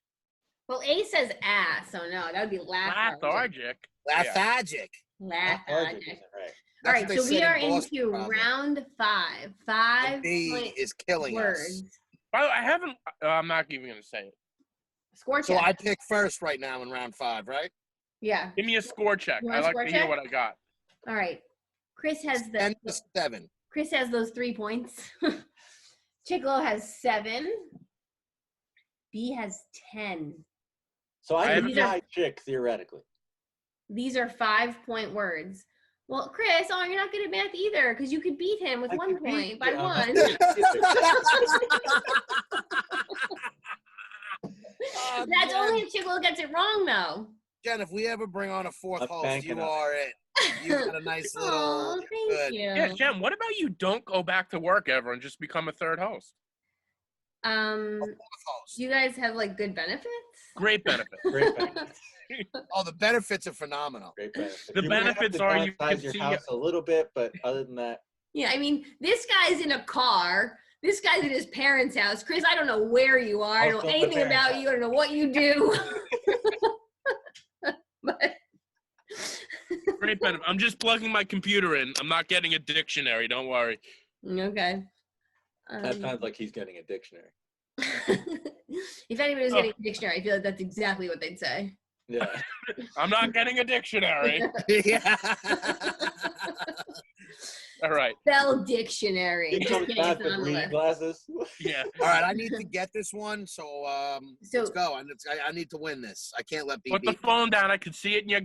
Well, A says ass, so no, that would be lethargic. Lethargic. Lethargic. Lethargic. Isn't right. All That's right, what they so we said in are Boston, into probably. round 5. 5 B point is killing us. words. By the way, I haven't. I'm not even gonna say it. Score So check. I pick first right now in round 5, right? Yeah. Give me a score check. You I want a like score to hear check? what I got. All right. Chris has 10 to 7. Chris has those 3 points. Chicolo has 7. B has 10. So I haven't- could tie Chick theoretically. These are 5-point words. Well, Chris, you're not good at math either, because you could beat him with I 1 could beat point by you. 1. That's only if Chicolo gets it wrong, though. Jen, if we ever bring on a fourth I'm host, banking you on it. are it. You got a nice little. Aw, thank good. you. Yeah, Jen, what about you don't go back to work ever and just become a third host? Host. Do you guys have like good benefits? Great benefit. Great benefits. Oh, the benefits are phenomenal. Great benefits. The You might have benefits to are you downsize can your see- house a little bit, but other than that, Yeah, I mean, this guy's in a car This guy's at his parents' house. Chris, I don't know where you are. I don't know anything about you. I don't know what you do. But Great benefit. I'm just plugging my computer in. I'm not getting a dictionary. Don't worry. okay. That sounds like he's getting a dictionary. If anybody was getting a dictionary, I feel like that's exactly what they'd say. Yeah. I'm not getting a dictionary. Yeah. All right. Spell dictionary. He Just comes kidding, back it's with not on the reading list. glasses. Yeah. All right, I need to get this one, so So- let's go. I need to win this. I can't let BB. Put the phone down. I can see it in your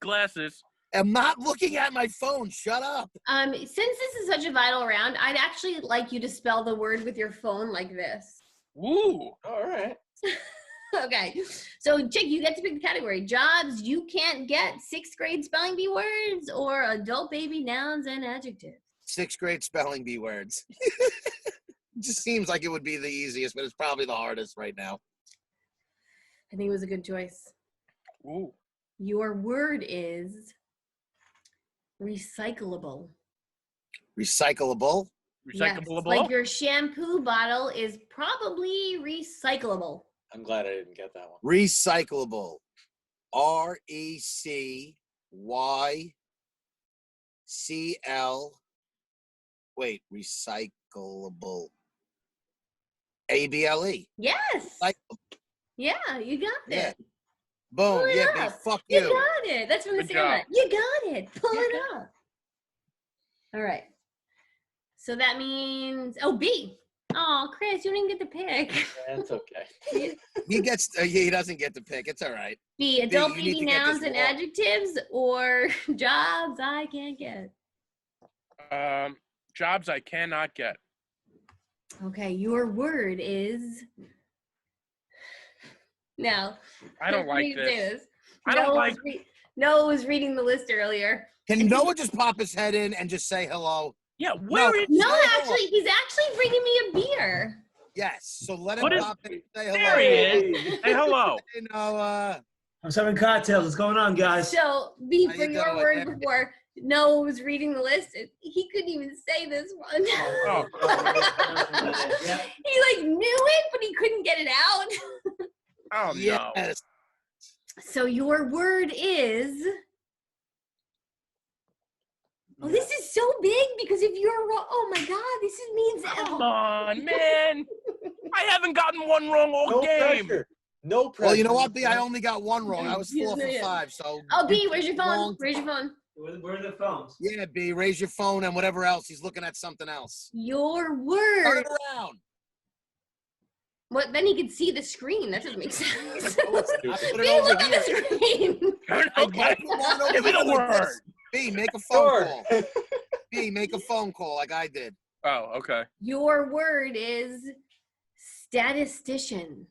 glasses. I'm not looking at my phone. Shut up. Since this is such a vital round, I'd actually like you to spell the word with your phone like this. Woo. All right. Okay, so Chick, you get to pick the category. Jobs you can't get, 6th grade spelling bee words, or adult baby nouns and adjectives. 6th grade spelling bee words. Just seems like it would be the easiest, but it's probably the hardest right now. I think it was a good choice. Ooh. Your word is recyclable. Recyclable. Yes, Recyclable. like your shampoo bottle is probably recyclable. I'm glad I didn't get that one. Recyclable. RECYCL. Wait, recyclable. ABLE. Yes. Recyclable. Yeah, you got Yeah. it. Boom. Pull it Yeah, up. B, fuck You you. got it. That's from the Good Sandlot. job. You got it. Pull it up. All right. So that means, oh, B. Oh, Chris, you didn't get to pick. That's okay. He gets. He doesn't get to pick. It's all right. B, adult you need baby to get this nouns and wrong. adjectives, or jobs I can't get. Jobs I cannot get. Okay, your word is. Now. I don't let like me say this. I don't Noah like. was Noah was reading the list earlier. Can Noah just pop his head in and just say hello? Yeah. Where is? No, Say hello. actually, he's actually bringing me a beer. Yes. So let him What is- pop in and say hello. There he is. Say hello. Hey, Noah. I'm having cocktails. What's going on, guys? So, B, How for you your doing, word man? before Noah was reading the list, he couldn't even say this one. Oh. Yeah. He like knew it, but he couldn't get it out. Oh no. Yes. So your word is. Oh, this is so big because if you're wrong, oh my God, this means. Come on, man. I haven't gotten one wrong all No game. pressure. No pressure. Well, you know what, B? I only got one wrong. I was Yes, 4 no, for yeah. 5. So. Oh, B, where's your phone? Wrong. Where's your phone? Where are the phones? Yeah, B. Raise your phone and whatever else. He's looking at something else. Your Turn word. it around. What? Then he could see the screen. That doesn't make sense. I put B, it over look at here. the screen. Okay. Come on over Give me here the like word. this. B, make a phone Sure. call. B, make a phone call like I did. Oh, okay. Your word is statistician.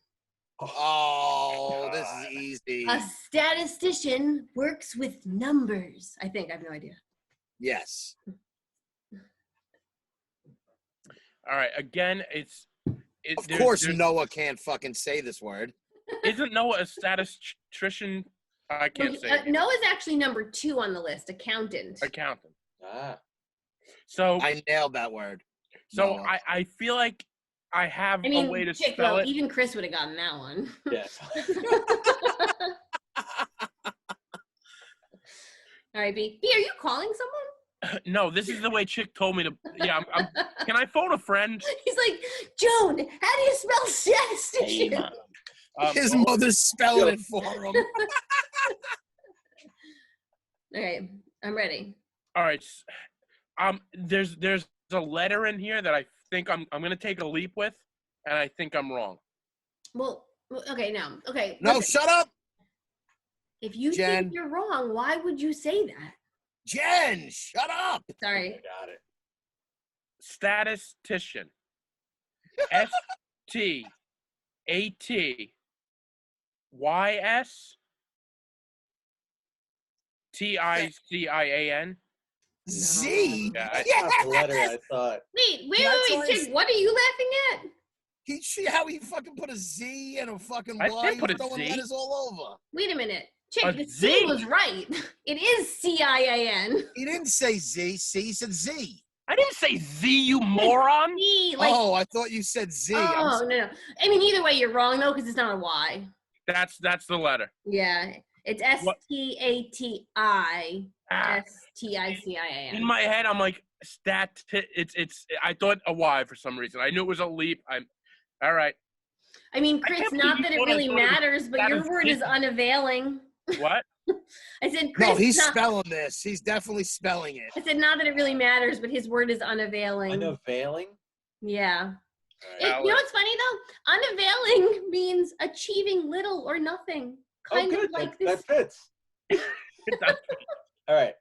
Oh, this is easy. A statistician works with numbers. I think. I have no idea. Yes. All right. Again, it's. Of course, Noah can't fucking say this word. Isn't Noah a statistician? I can't say. it. Noah's actually number 2 on the list. Accountant. Accountant. Ah. So I nailed that word. so Noah. I feel like I have I mean, a way to Chick, spell though, it. even Chris would have gotten that one. Yeah. All right, B. B, are you calling someone? No, this is the way Chick told me to. Yeah, can I phone a friend? He's like, Joan, how do you spell statistician? His Oh, mother's spelling it for him. All right, I'm ready. all right. There's a letter in here that I think I'm gonna take a leap with, and I think I'm wrong. Well, okay, now, okay. No, listen, shut up. if you Jen. think you're wrong, why would you say that? Jen, shut up. Sorry. Got it. Statistician. STATYSTICIAN. Z. Yeah, That's not the letter I thought. Wait, That's wait, why Chick, what are you laughing at? He see how he fucking put a Z and a fucking I Y. did He put was a throwing Z. letters all over. Wait a minute. Chick, A the Z. C was right. It is CIAN. He didn't say Z. C. He said Z. I didn't say Z, you moron. Z, like, Oh, I thought you said Z. I'm oh, no. I mean, either way, you're wrong, though, because it's not a Y. That's the letter. Yeah. It's What? Ah. STATISTICIAN. In my head, I'm like, it's. I thought a Y for some reason. I knew it was a leap. All right. I mean, I Chris, can't not believe that you it thought I really thought it was matters, but your word is status- unavailing. What? I said, Chris, No, he's not, spelling this. He's definitely spelling it. I said, not that it really matters, but his word is unavailing. Unavailing? Yeah. You Valid. know what's funny, though? Unavailing means achieving little or nothing. Kind Oh, of good. like That this. fits. It does. All right.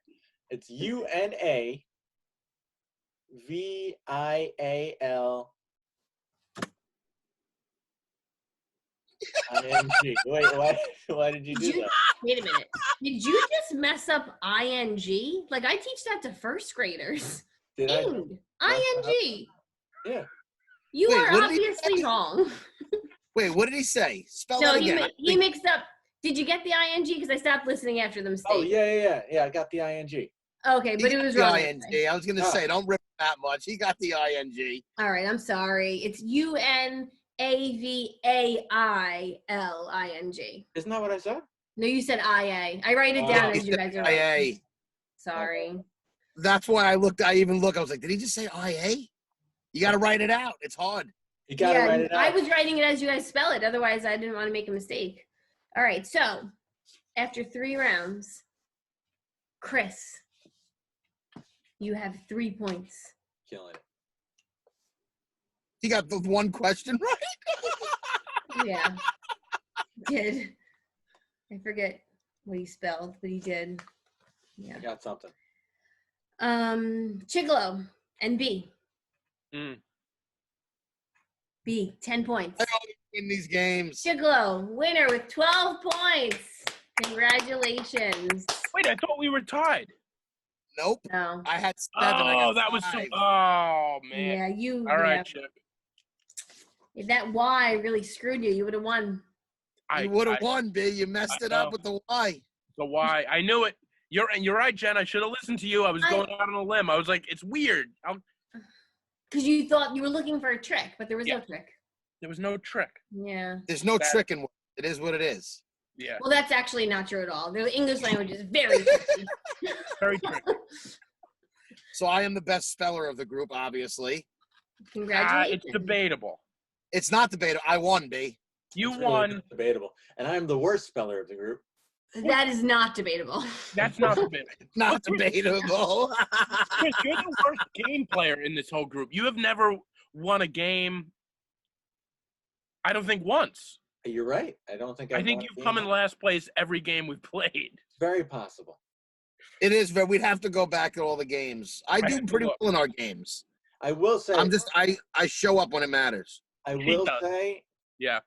It's UNAVIAL. ING. Wait, why did you do that? Wait a minute. Did you just mess up ing? Like, I teach that to first graders. Did I? Ing. ing. Yeah. You Wait, are what did he obviously say? wall. Wait, what did he say? Spell No, that he, again. he mixed up. Did you get the ing? Because I stopped listening after the mistake. Oh, yeah. I got the ING. Okay, but He it got was the wrong. ING. I was going to say, don't rip that much. He got the ING. All right, I'm sorry. It's UNAVAILING. Isn't that what I said? No, you said IA. I write it Oh. down He as you said guys are right. IA. Sorry. That's why I even looked. I was like, did he just say IA? You got to write it out. It's hard. You gotta write it out. I was writing it as you guys spell it. Otherwise, I didn't want to make a mistake. All right, so after 3 rounds, Chris, you have 3 points. Killing it. He got the one question right. Yeah, did. I forget what he spelled, but he did. Yeah. I got something. Chigolo and B. Mm. B, 10 points. I always win these games. Chigolo, winner with 12 points. Congratulations. Wait, I thought we were tied. Nope. No. I had 7. I Oh, got that was so. 5. Oh man. Yeah, you. All right, yeah. Chip. If that Y really screwed you, you would have won. You would have won, B. You messed I it up know. with the Y. The why? I knew it. You're right, Jen. I should have listened to you. I was going out on a limb. I was like, it's weird. Because you thought you were looking for a trick, but there was no Yeah. trick. There was no trick. Yeah. There's no That- trick in it. It is what it is. Yeah, Well, that's actually not true at all. The English language is very tricky. very tricky. So I am the best speller of the group, obviously. Congratulations. It's debatable. It's not debatable. I won, B. You It's really won. debatable. And I'm the worst speller of the group. That is not debatable. That's not debatable. Not debatable. Chris, you're the worst game player in this whole group. You have never won a game. I don't think once. You're right. I don't think I think won a you've game. come in last place every game we've played. Very possible. It is very. We'd have to go back at all the games. I have do to pretty look. well in our games. I will say. I show up when it matters. I He will does. say. Yeah.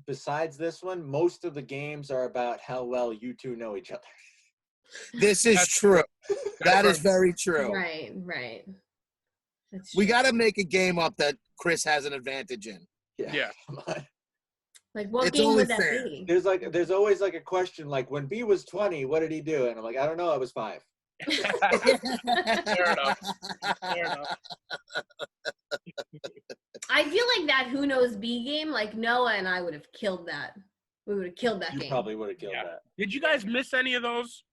Besides this one, most of the games are about how well you two know each other. This is That's true. That is right. very true. Right. That's We true. got to make a game up that Chris has an advantage in. Yeah. Come on. Like, what It's game only would that fair. be? There's always like a question like when B was 20, what did he do? And I'm like, I don't know, I was 5. Fair enough. Fair enough. I feel like that Who Knows B game, like Noah and I would have killed that. We would have killed that You game. probably would have killed Yeah. that. Did you guys miss any of those?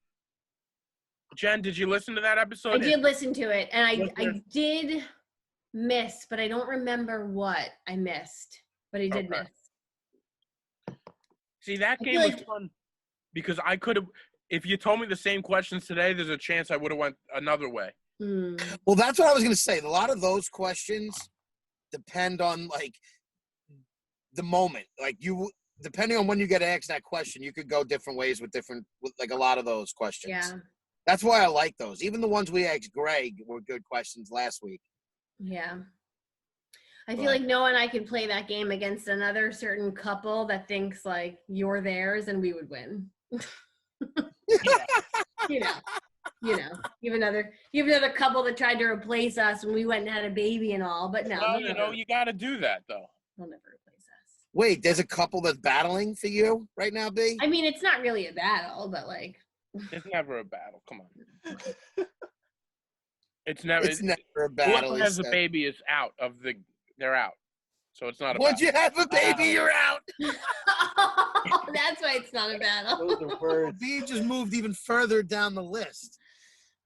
Jen, did you listen to that episode? I did listen to it, and Was I there- did miss, but I don't remember what I missed. But I did Okay. miss. See, that I game feel was like- fun because I could have. If you told me the same questions today, there's a chance I would have went another way. Hmm. Well, that's what I was going to say. A lot of those questions depend on like the moment. Like depending on when you get asked that question, you could go different ways with like a lot of those questions. Yeah. That's why I like those. Even the ones we asked Greg were good questions last week. Yeah. I feel But- like Noah and I could play that game against another certain couple that thinks like you're theirs, and we would win. you know, you have another couple that tried to replace us when we went and had a baby and all, but no, Well, they'll you never, know, you got to do that though. they'll never replace us. Wait, there's a couple that's battling for you right now, B? I mean, it's not really a battle, but like, It's never a battle. Come on. It's never. It's never a battle. Whoever he has a said. baby is out of the. They're out. So it's not a Once battle. you have a baby, you're out. That's why it's not a battle. Those are words. B just moved even further down the list.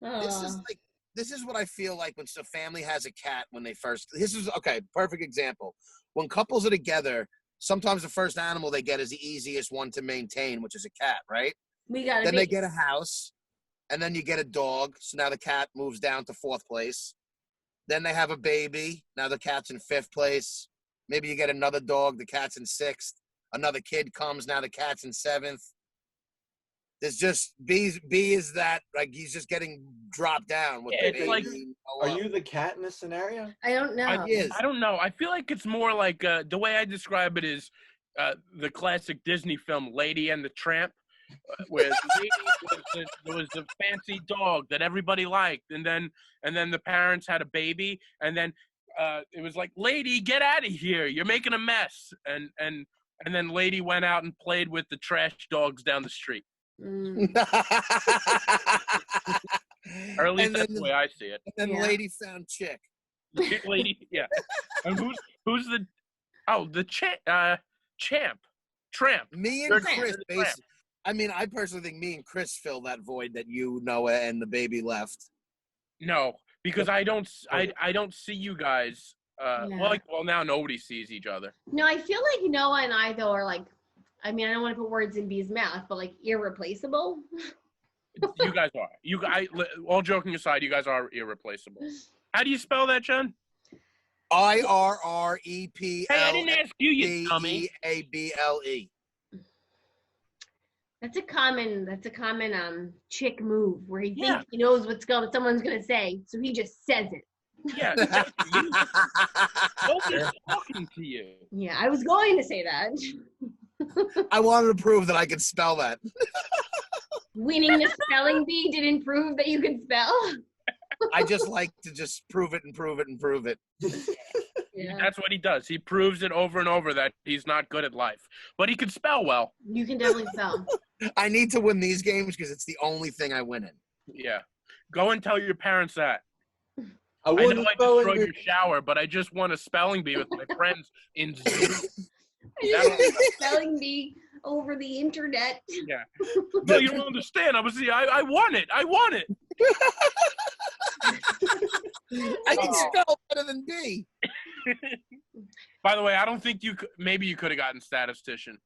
This Oh. is like this is what I feel like when a family has a cat when they first. This is okay. Perfect example. When couples are together, sometimes the first animal they get is the easiest one to maintain, which is a cat, right? We got a Then they base. get a house, and then you get a dog. So now the cat moves down to 4th place. Then they have a baby. Now the cat's in 5th place. Maybe you get another dog. The cat's in 6th. Another kid comes. Now the cat's in 7th. There's just B is that like he's just getting dropped down with Yeah, the it's baby. like- Are you the cat in this scenario? I don't know. He is. I don't know. I feel like it's more like the way I describe it is the classic Disney film Lady and the Tramp, where the lady was a fancy dog that everybody liked, and then the parents had a baby, and then it was like, Lady, get out of here! You're making a mess, and then Lady went out and played with the trash dogs down the street. Mm. Or at least And that's then the way I see it. Then Yeah. lady found chick. Lady, yeah. And who's the Tramp. Me and They're Chris, tramp. basically. I mean, I personally think me and Chris fill that void that you, Noah, and the baby left. No, because I don't see you guys. Yeah. Well, now nobody sees each other. No, I feel like Noah and I though are like, I mean, I don't want to put words in B's mouth, but like irreplaceable. You guys are. All joking aside, you guys are irreplaceable. How do you spell that, John? IRREPLABEABLE. Hey, I didn't ask you, you dummy. That's a common chick move where he Yeah. thinks he knows someone's gonna say, so he just says it. Yeah, you, nobody's talking to you. Yeah, I was going to say that. I wanted to prove that I could spell that. Winning the spelling bee didn't prove that you could spell. I just like to just prove it and prove it and prove it. Yeah, That's what he does. He proves it over and over that he's not good at life, but he can spell well. you can definitely spell. I need to win these games because it's the only thing I win in. Yeah, go and tell your parents that. I I know wouldn't I spell destroyed it. your shower, but I just won a spelling bee with my friends in Zoom. Spelling bee over the internet. Yeah. No, you don't understand. I won it. I won it. I can Oh. spell better than B. By the way, I don't think you could. Maybe you could have gotten statistician.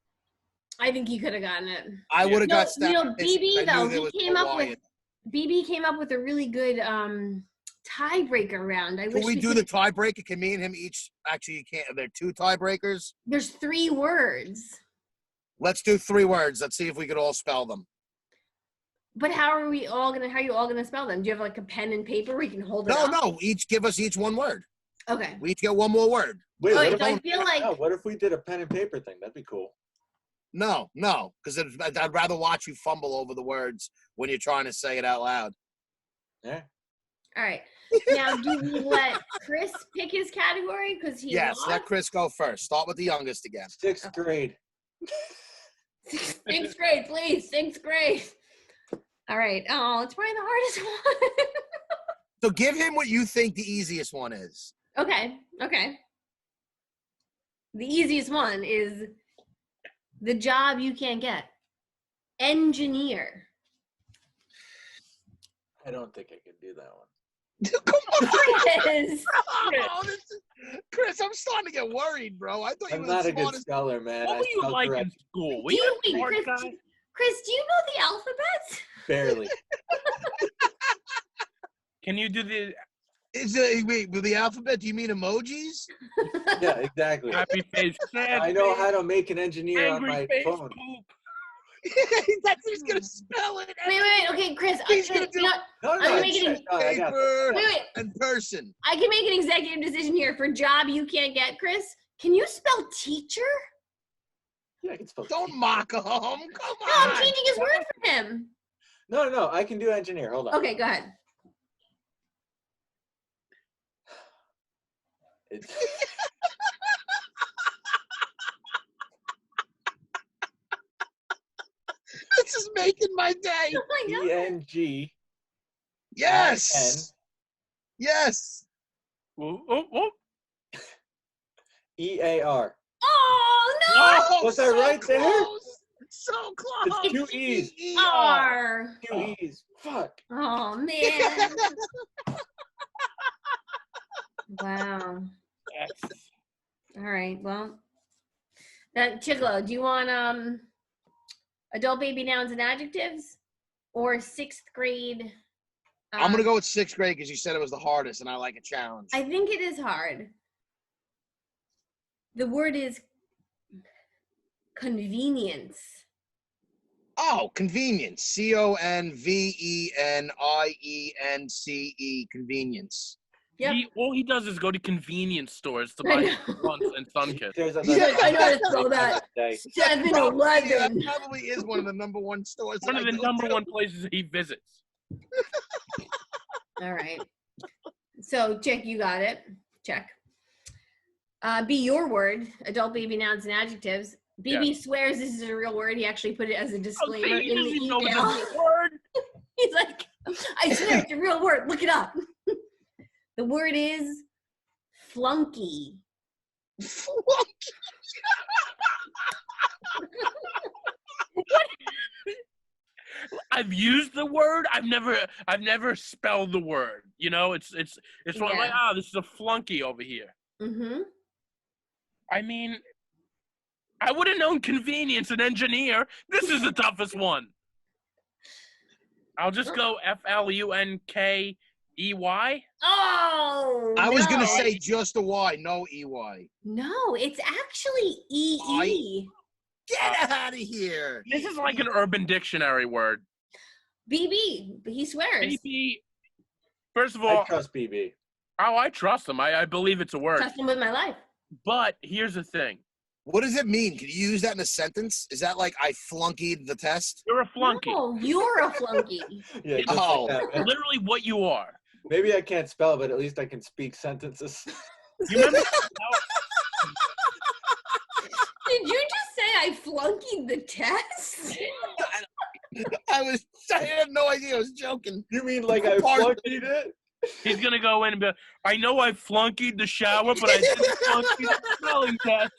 I think you could have gotten it. I would have No, got you know, statistician. BB I knew though, there he was came up with Hawaiian. BB came up with a really good tiebreaker round. I Can wish we do could- the tiebreaker? Can me and him each? Actually, you can't. Are there 2 tiebreakers? There's 3 words. Let's do 3 words. Let's see if we could all spell them. But how are you all gonna spell them? Do you have like a pen and paper where you can hold it No, up? no. Give us each 1 word. Okay. We each get 1 more word. Wait, Okay, what, so I if, feel like what if we did a pen and paper thing? That'd be cool. No, because I'd rather watch you fumble over the words when you're trying to say it out loud. Yeah. all right. Now do we let Chris pick his category? Because he Yes, lost? let Chris go first. Start with the youngest again. 6th grade. 6th grade, please. 6th grade. All right. Oh, it's probably the hardest So give him what you think the easiest one is. one. Okay. The easiest one is the job you can't get. Engineer. I don't think I could do that one. Chris. Oh, Chris, I'm starting to get worried, bro. I thought you I'm were not the a good smartest. speller, man. What I were you spelled like correct. in school? Were Do you you, a wait, smart Chris, guy? Chris, do you know the alphabet? Barely. Can you do the Wait, with the alphabet, do you mean emojis? Yeah, exactly. happy face? Sad I know face, how to make an engineer on angry my face, phone. poop. That's he's gonna spell it. Wait. Okay, Chris. He's gonna You know what? No, I'm no, making shit, no, I got Paper Wait. and person. I can make an executive decision here for job you can't get, Chris. Can you spell teacher? Yeah, I can spell. Don't mock him. Come No, I'm on. changing his word for him. No, I can do engineer. Hold on. Okay, go ahead. It's, This is making my day. Oh my God. ENG. Yes. Yes. Whoa, whoa, whoa. EAR. Oh no! Oh, Was I right there? close. So close. It's two E's. R. Two E's. Fuck. Oh man. Wow. Yes. All right. Well, that Chiclo, do you want adult baby nouns and adjectives or 6th grade? I'm gonna go with 6th grade because you said it was the hardest, and I like a challenge. I think it is hard. The word is convenience. Oh, convenience. CONVENIENCE. Convenience. Yep. All he does is go to convenience stores to I buy know. blunts and Sunkist. There's He's like, I know how to spell that. Day. 7-Eleven. That probably is one of the number one stores. One of the number one places he visits. All right. So, Chick, you got it. Check. Be your word, adult baby nouns and adjectives. BB swears this is a real word. He actually put it as a disclaimer he in doesn't the even know email. this is a word. He's like, I swear it's a real word. Look it up. The word is flunky. I've used the word. I've never spelled the word. You know, it's one like, this is a flunky over here. Mm-hmm. I mean, I would have known convenience and engineer. This is the toughest one. I'll just go FLUNKEY. Oh, I was gonna no. say just a Y, no EY. No, it's actually EE. Get out of here. This is like an Urban Dictionary word. BB, he swears. Maybe, first of I all, trust BB. I trust him. I believe it's a word. Trust him with my life. But here's the thing. What does it mean? Can you use that in a sentence? Is that like I flunkied the test? You're a flunky. No, you're a flunky. Yeah, just Oh. like that. Literally what you are. Maybe I can't spell, but at least I can speak sentences. You remember? Did you just say I flunkied the test? I had no idea. I was joking. You mean like I Pardon. flunkied it? He's going to go in and be like, I know I flunkied the shower, but I didn't flunky the spelling test.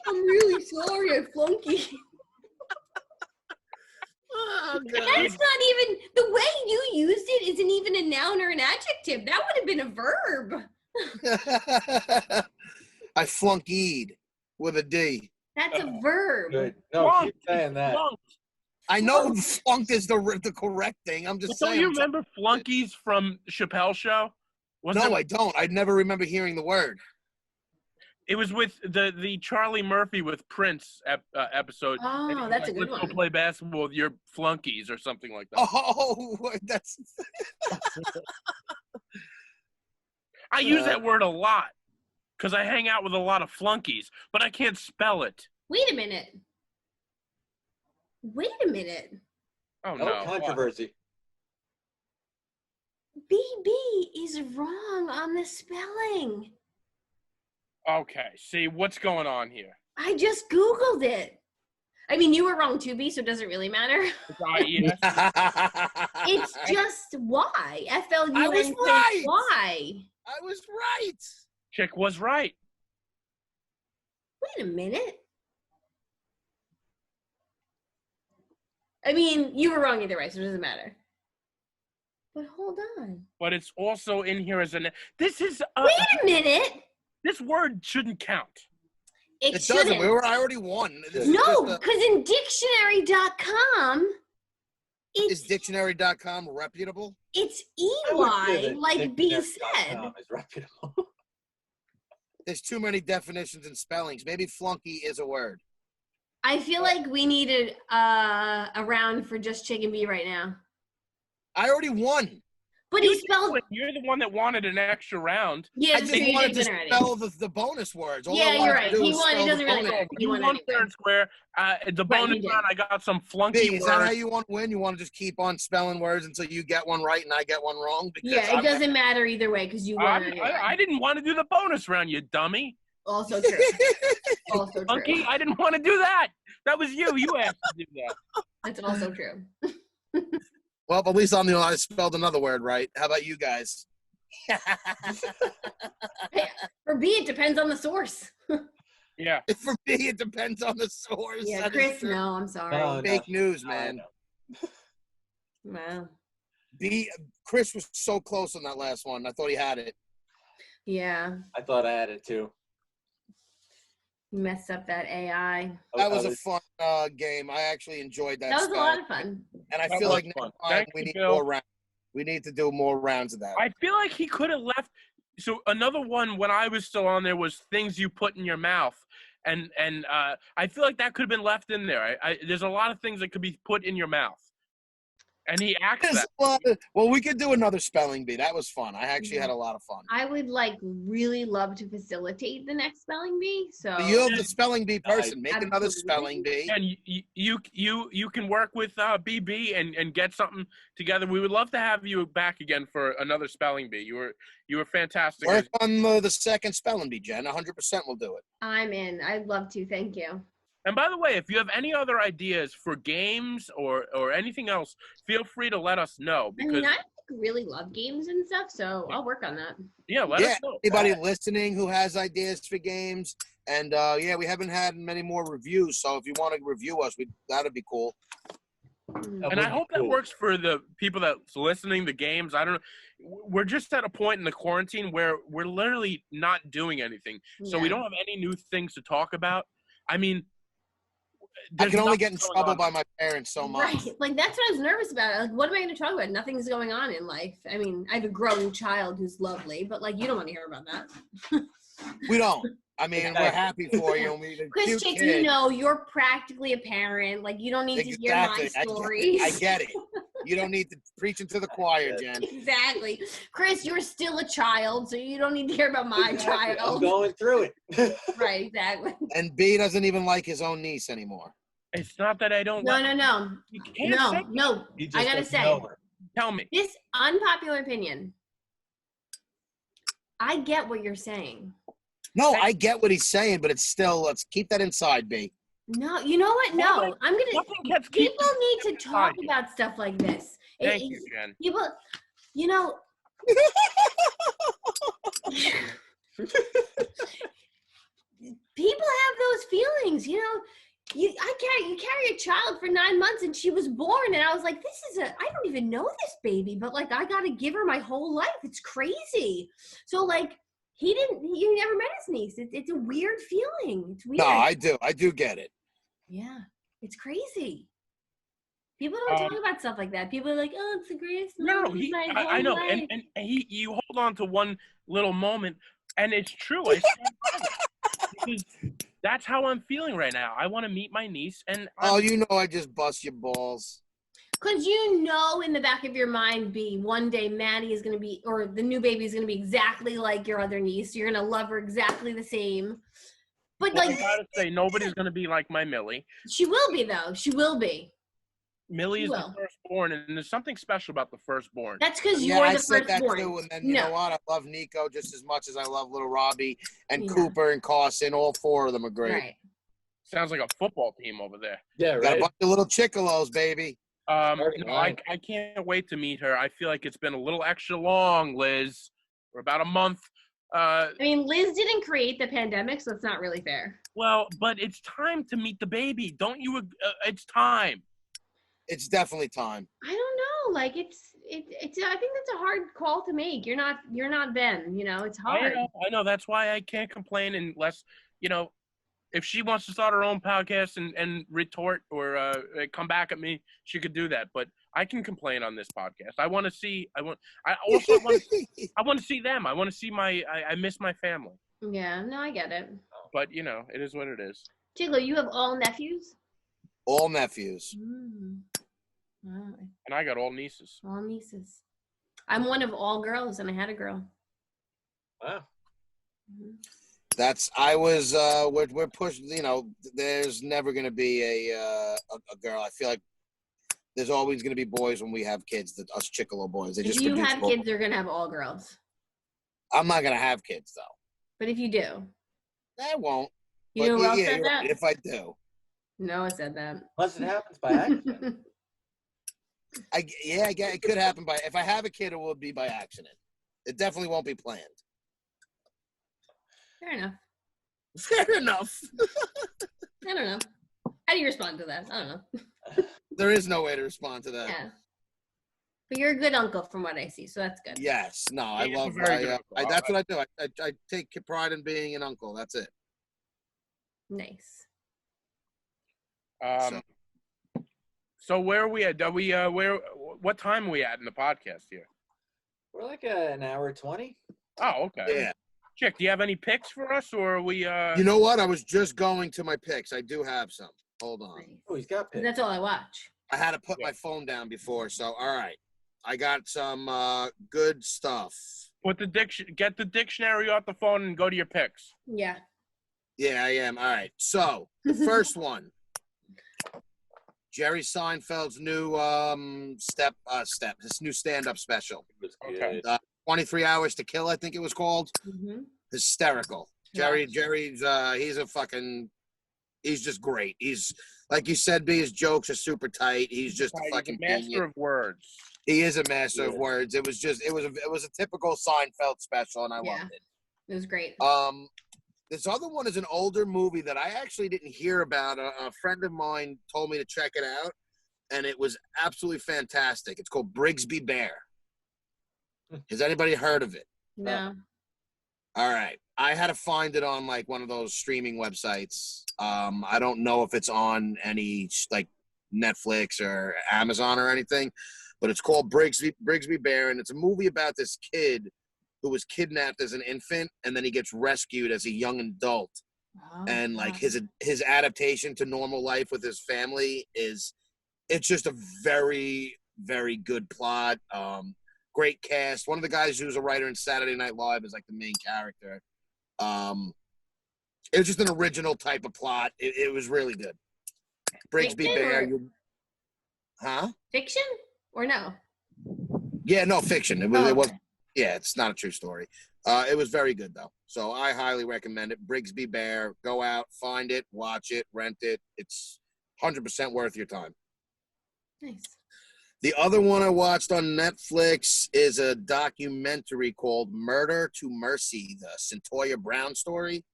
I'm really sorry, I flunkied. Oh, But that's not even, the way you used it isn't even a noun or an adjective. That would have been a verb. God. I flunkied with a D. That's a verb. Good. No, Flunk. keep saying that. Flunk. I know flunked is the correct thing. I'm just Don't saying. you remember flunkies from Chappelle's show? No, I don't. I never remember hearing the word. It was with the Charlie Murphy with Prince episode. And he Oh, was that's a like, good Let's one. go play basketball with your flunkies or something like that. Oh, that's. I use that word a lot because I hang out with a lot of flunkies, but I can't spell it. Wait a minute. Oh, No no. controversy. BB is wrong on the spelling. Okay, see, what's going on here? I just Googled it. I mean, you were wrong too, B, so it doesn't really matter. It's IES. It's just Y. FLUNKY. I was right. Y. I was right. Chick was right. Wait a minute. I mean, you were wrong either way, so it doesn't matter. But hold on. But it's also in here as this is Wait a minute. this word shouldn't count. It It doesn't. shouldn't. I already won. This is No, just a- because in dictionary.com, is dictionary.com reputable? it's I would say EY, that like B dictionary.com said. is reputable. There's too many definitions and spellings. Maybe flunky is a word. I feel like we needed a round for just Chicken B right now. I already won. But he spelled. You're the one that wanted an extra round. Yeah, I just just you wanted did to win already. spell the bonus words. All I Yeah, wanted you're to right. do He was won. It spell doesn't the really bonus matter. words. You won won anyway. fair and square. The bonus did. round, I got some flunky B, is that how words. you want to win? You want to just keep on spelling words until you get one right and I get one wrong? Because Yeah, it doesn't matter either way because you won anyway. I didn't want to do the bonus round, you dummy. Also true. Also true. Flunky, I didn't want to do that. That was you. You asked to do that. That's also true. Well, at least I'm the one I spelled another word right. How about you guys? Hey, for B, it depends on the source. Yeah. For me, it depends on the source. Yeah, That is Chris, true. no, I'm sorry. No, no. Fake news, No, I man. know. Wow. Chris was so close on that last one. I thought he had it. Yeah, I thought I had it too. you messed up that AI. That was a fun game. I actually enjoyed that. That was a spelling. lot of fun. And I That feel was like next fun. time Thank we you, need Bill. more rounds. We need to do more rounds of that. I feel like he could have left. So another one when I was still on there was things you put in your mouth, and I feel like that could have been left in there. There's a lot of things that could be put in your mouth, and he acts that. Well, we could do another spelling bee. That was fun. I actually had a lot of fun. I would really love to facilitate the next spelling bee. So You're the spelling bee person. Make another Absolutely. spelling bee. And you can work with BB and get something together. We would love to have you back again for another spelling bee. You were fantastic. Work on the second spelling bee, Jen. 100% will do it. I'm in. I'd love to. Thank you. And by the way, if you have any other ideas for games or anything else, feel free to let us know. I Because mean, I really love games and stuff, so I'll work on that. let us know. Anybody listening who has ideas for games, and we haven't had many more reviews. So if you want to review us, that'd be cool. And I hope that works for the people that's listening, the games. I don't know. We're just at a point in the quarantine where we're literally not doing anything. So we Yeah. don't have any new things to talk about. I mean, I can only get in nothing going trouble on. by my parents so much. Right. Like, that's what I was nervous about. Like, what am I going to talk about? Nothing's going on in life. I mean, I have a growing child who's lovely, but, like, you don't want to hear about that. We don't. I mean, we're happy for you. Chris, Chick, you know, you're practically a parent. Like, you don't need to hear my stories. I get it. You don't need to preach into the choir, Jen. Exactly. Chris, you're still a child, so you don't need to hear about my child. I'm going through it. Right, exactly. And B doesn't even like his own niece anymore. It's not that I don't. No. You can't say No. He just I gotta doesn't say, know her. Tell me. this unpopular opinion, I get what you're saying. No, I get what he's saying, but it's still, let's keep that inside, B. No, you know what? No, I'm gonna. Nothing gets People need to talk inside you. about stuff like this. Thank you, Jen. People, you know. People have those feelings, you know. You carry a child for 9 months, and she was born, and I was like, I don't even know this baby, but like I gotta give her my whole life. It's crazy. So like he never met his niece. It's a weird feeling. It's weird. No, I do get it. Yeah, it's crazy. People don't talk about stuff like that. People are like, "Oh, it's the greatest." No, moment of my whole I know, life." and you hold on to one little moment, and it's true. I stand by it. Because that's how I'm feeling right now. I want to meet my niece, and You know I just bust your balls. Because you know in the back of your mind, one day Maddie is going to be, or the new baby is going to be exactly like your other niece. You're going to love her exactly the same. But well, like, I gotta say, nobody's gonna be like my Millie. she will be though. She will be. Millie is the will. firstborn, and there's something special about the firstborn. That's because Yeah, you're I the said that firstborn. too, and then you No. know what? I love Nico just as much as I love little Robbie and Yeah. Cooper and Carson. All four of them are great. Right. Sounds like a football team over there. Yeah, Got a right. bunch of little chickolos, baby. No, I can't wait to meet her. I feel like it's been a little extra long, Liz. We're about a month. I mean, Liz didn't create the pandemic, so it's not really fair. Well, but it's time to meet the baby. Don't you? It's time. It's definitely time. I don't know. Like it's. I think that's a hard call to make. You're not Ben. You know, it's hard. I know. That's why I can't complain unless, if she wants to start her own podcast and retort or come back at me, she could do that. But I can complain on this podcast. I want to see. I want to see them. I want to see I miss my family. Yeah. No, I get it. But it is what it is. Chiglo, you have all nephews? All nephews. Wow. And I got all nieces. All nieces. I'm one of all girls, and I had a girl. Wow. We're pushed. There's never going to be a girl. I feel like there's always going to be boys when we have kids. Us Chicolo boys. They If just you produce have boys. kids, they're gonna have all girls. I'm not going to have kids though. But if you do, I won't. you know who else said you're that? right, if I do. Noah said that. Unless it happens by accident. I get it could happen if I have a kid, it will be by accident. It definitely won't be planned. Fair enough. Fair enough. I don't know. How do you respond to that? I don't know. There is no way to respond to that. Yeah. But you're a good uncle from what I see, so that's good. Yes. No, I He is a love. very good uncle. That's what I do. I take pride in being an uncle. That's it. Nice. So where are we at? What time are we at in the podcast here? We're like an hour 20. Oh, okay. Yeah. Chick, do you have any picks for us, or are we? You know what? I was just going to my picks. I do have some. Hold on. Nice. Oh, he's got picks. That's all I watch. I had to put my phone down before, so all right. I got some good stuff. Get the dictionary off the phone and go to your picks. Yeah. Yeah, I am. All right. So the first one, Jerry Seinfeld's new his new stand-up special. It was Okay. good. 23 Hours to Kill, I think it was called. Mm-hmm. Hysterical. Jerry's he's just great. He's like you said, his jokes are super tight. He's just a He's fucking a master genius. of words. He is a master of Yeah. words. It was a typical Seinfeld special, and I Yeah. loved it. It was great. This other one is an older movie that I actually didn't hear about. A friend of mine told me to check it out, and it was absolutely fantastic. It's called Brigsby Bear. Has anybody heard of it? No. All right. I had to find it on like one of those streaming websites. I don't know if it's on any like Netflix or Amazon or anything, but it's called Brigsby Bear, and it's a movie about this kid who was kidnapped as an infant, and then he gets rescued as a young adult. Oh, And like God. his adaptation to normal life with his family it's just a very, very good plot. Great cast. One of the guys who's a writer in Saturday Night Live is like the main character. It was just an original type of plot. It was really good. Brigsby Fiction Bear. or- Fiction or no? Yeah, no fiction. It Oh, was. okay. Yeah, it's not a true story. It was very good though. So I highly recommend it. Brigsby Bear. Go out, find it, watch it, rent it. It's 100% worth your time. Nice. The other one I watched on Netflix is a documentary called Murder to Mercy, the Centoya Brown story.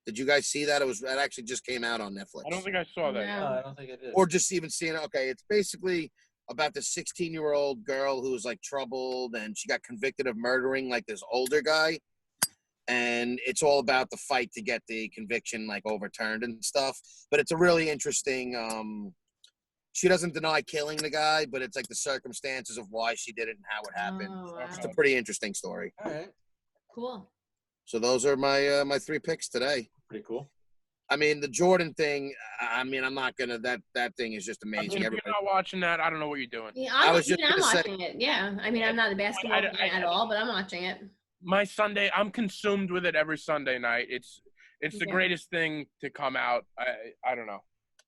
Did you guys see that? It actually just came out on Netflix. I don't think I saw that. No. No, I don't think I did. Or just even seeing it. Okay, it's basically about this 16-year-old girl who was like troubled, and she got convicted of murdering like this older guy. And it's all about the fight to get the conviction like overturned and stuff. But it's a really interesting. She doesn't deny killing the guy, but it's like the circumstances of why she did it and how it happened. Oh, wow. It's a pretty interesting story. All right. Cool. So those are my 3 picks today. Pretty cool. I mean, the Jordan thing. I mean, I'm not gonna. That thing is just I mean, amazing. if you're Everybody, not watching that, I don't know what you're doing. Yeah, I I'm, was just I'm gonna say- watching it. Yeah. I mean, I'm not a basketball fan at all, but I'm watching it. My Sunday, I'm consumed with it every Sunday night. It's the Yeah. greatest thing to come out. I don't know.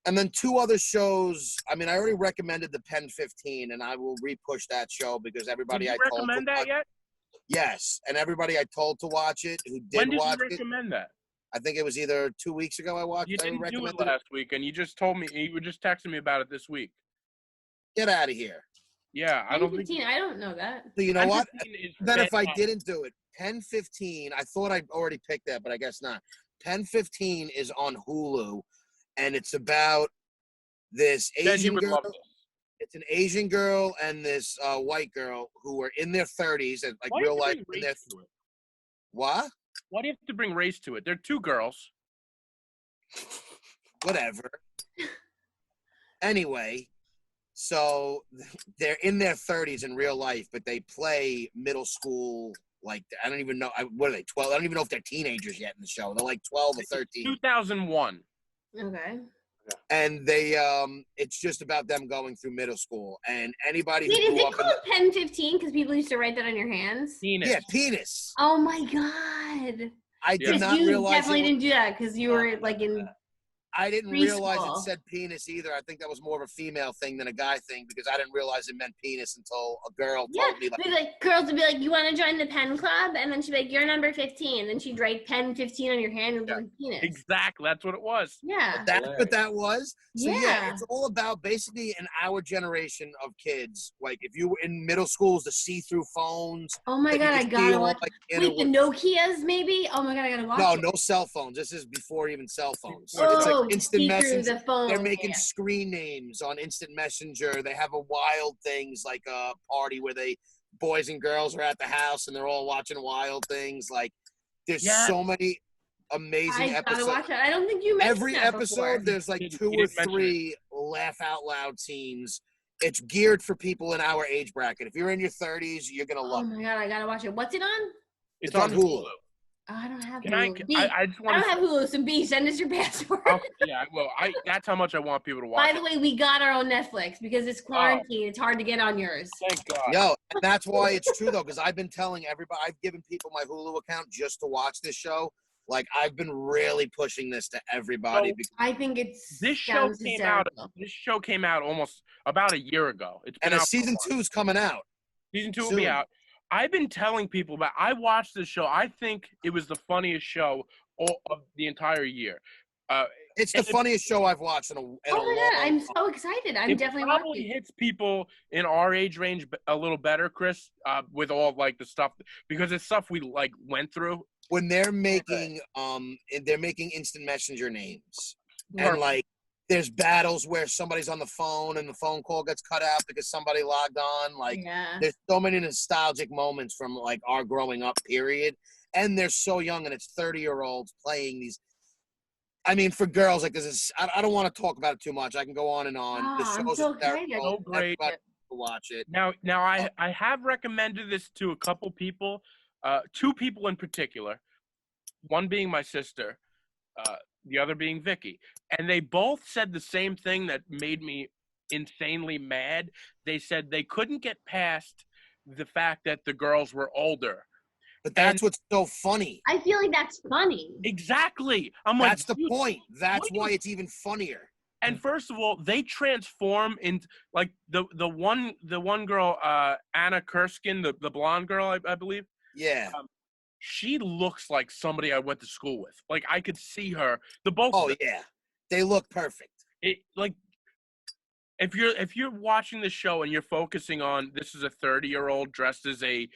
and then 2 other shows. I mean, I already recommended the Pen 15, and I will re-push that show because Did everybody you I told recommend to that watch, yet? yes, and everybody I told to watch it who did When did watch you it. recommend that? I think it was either 2 weeks ago I watched. You I didn't do it recommended last week, and you just told me you were just texting me about it this week. Get out of here. Yeah, I don't think. 15, I don't know that. So you know Pen what? 15 is Then if I fantastic. didn't do it, Pen 15, I thought I'd already picked that, but I guess not. Pen 15 is on Hulu, and it's about this Then you Asian would girl. love this. It's an Asian girl and this white girl who are in their 30s and like Why do you real have life. to bring In their, race to it? what? Why do you have to bring race to it? They're 2 girls. Whatever. Anyway, so they're in their 30s in real life, but they play middle school. Like, I don't even know. What are they, 12? I don't even know if they're teenagers yet in the show. They're like 12 or 13. 2001. Okay. And they, it's just about them going through middle school. And anybody who Wait, is grew it up in called Pen 15? Because people used to write that on your hands. Penis. yeah, penis. Oh my God. I did Yeah. not you realize definitely it was, didn't do that because you were like in. I didn't realize it Preschool. said penis either. I think that was more of a female thing than a guy thing because I didn't realize it meant penis until a girl Yeah, told me. Like, be like girls would be like, "You want to join the pen club?" And then she'd be like, "You're number 15." And then she'd write pen 15 on your hand and Yeah. like penis. Exactly. That's what it was. Yeah. that's what that was. So yeah, Yeah. it's all about basically in our generation of kids. Like if you were in middle schools, the see-through phones. Oh my that you god, I could gotta see watch. like, Wait, the Nokias maybe? Oh my god, I gotta watch no, it. no cell phones. This is before even cell phones. Oh, It's like Oh, instant see through messenger. the phone. They're making yeah. screen names on instant messenger. They have a wild things like a party where boys and girls are at the house and they're all watching wild things. Like there's Yeah. so many amazing I gotta episodes. watch it. I don't think you mentioned Every that episode, before. there's like You 2 or didn't mention 3 laugh out loud scenes. It's geared for people in our age bracket. If you're in your 30s, you're gonna Oh love it. my god, I gotta watch it. What's it on? It's on Hulu. Oh, I don't have Can I? Hulu. B, I just I want don't to. have Hulu, so B, send us your password. Yeah, well, that's how much I want people to watch. By the way, we got our own Netflix because it's quarantine. It's hard to get on yours. Thank God. Yo, and that's why it's true though, because I've been telling everybody, I've given people my Hulu account just to watch this show. Like I've been really pushing this to everybody. So, because, I think it's This show sounds came out. hysterical. This show came out almost about a year ago. It's been and a out for season while. 2's coming out. Season 2 will soon. be out. I've been telling people about. I watched this show. I think it was the funniest show of the entire year. It's the And it- funniest show I've watched in a Oh my god, I'm so excited. I'm it definitely probably watching. hits people in our age range a little better, Chris, with all like the stuff because it's stuff we like went through. when they're making instant messenger names. And like there's battles where somebody's on the phone and the phone call gets cut out because somebody logged on. Like Yeah. there's so many nostalgic moments from like our growing up period. And they're so young and it's 30-year-olds playing these. I mean, for girls, like this is, I don't want to talk about it too much. I can go on and on. The Ah, I'm show's so hysterical. excited. So great. Everybody needs to watch it. Now I have recommended this to a couple people, 2 people in particular, one being my sister, the other being Vicky, and they both said the same thing that made me insanely mad. They said they couldn't get past the fact that the girls were older. But that's what's so funny. I feel like that's funny. Exactly. I'm like, That's the dude, point. That's what are why you- it's even funnier. And first of all, they transform into like the one girl, Anna Kurskin, the blonde girl, I believe. Yeah. She looks like somebody I went to school with. Like I could see her. The both. Oh of them. yeah. They look perfect. It like if you're watching the show and you're focusing on this is a 30-year-old dressed as a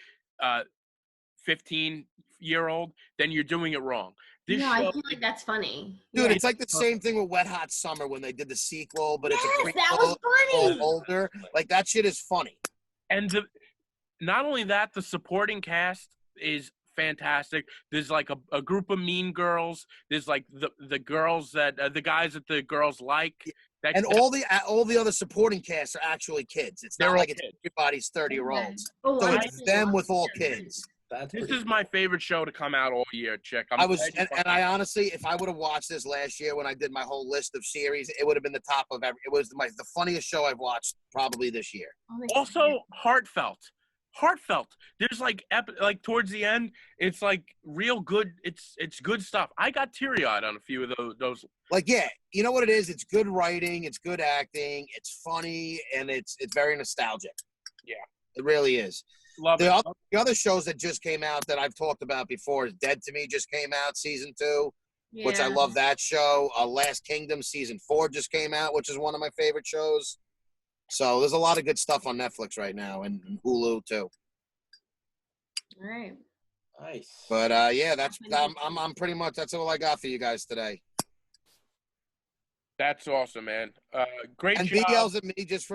15-year-old, then you're doing it wrong. This No, I show, feel like that's funny. Dude, Yeah. it's like the same thing with Wet Hot Summer when they did the sequel, but it's a Yes, that prequel, was all funny. older. Like that shit is funny. and not only that, the supporting cast is fantastic. There's like a group of mean girls. There's like the girls that the guys that the girls like. That, And all the other supporting casts are actually kids. It's They're not all like it's kids. everybody's 30-year-olds. Oh, So I it's actually them love with all it. kids. That's this pretty is my favorite show to come out all year, Chick. I honestly, if I would have watched this last year when I did my whole list of series, it would have been the top of every. It was the funniest show I've watched probably this year. Oh my Also God. heartfelt. There's like towards the end, it's like real good. It's good stuff. I got teary-eyed on a few of those. Like, yeah, you know what it is? It's good writing, it's good acting, it's funny, and it's very nostalgic. Yeah. It really is. Love it. The other shows that just came out that I've talked about before is Dead to Me just came out, season 2, which I Yeah. love that show. Last Kingdom, season 4 just came out, which is one of my favorite shows. So there's a lot of good stuff on Netflix right now and Hulu too. All right. nice. But yeah, I'm pretty much that's all I got for you guys today. That's awesome, man. Great And job. B yells at me just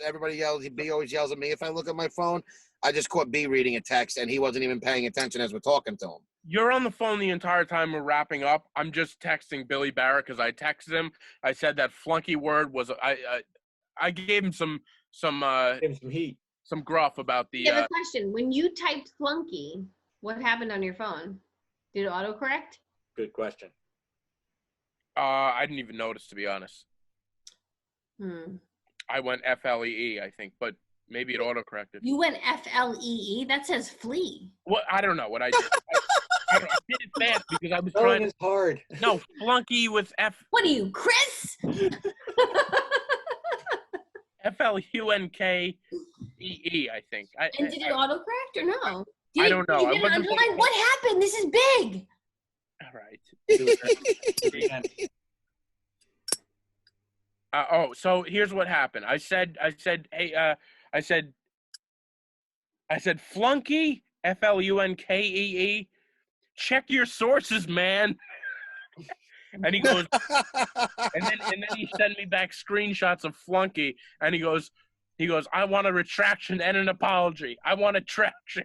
everybody yells. B always yells at me if I look at my phone. I just caught B reading a text and he wasn't even paying attention as we're talking to him. You're on the phone the entire time we're wrapping up. I'm just texting Billy Barrett because I texted him. I said that flunky word was I gave him some Give him some heat. some gruff about the I have a question. When you typed flunky, what happened on your phone? Did it autocorrect? Good question. I didn't even notice, to be honest. I went FLEE, I think, but maybe it autocorrected. You went FLEE? That says flea. What I don't know what I did. I did it fast because I was Spelling trying is hard. to. No, flunky with What are you, Chris? FLUNKEE, I think. And did it autocorrect or no? Did I it, don't know. Did I you get an wasn't underline? What happened? This is big. All right. Do it again. So here's what happened. I said, hey, I said, flunky, FLUNKEE. Check your sources, man. And he goes, and then he sent me back screenshots of flunky, and he goes, I want a retraction and an apology. I want a traction.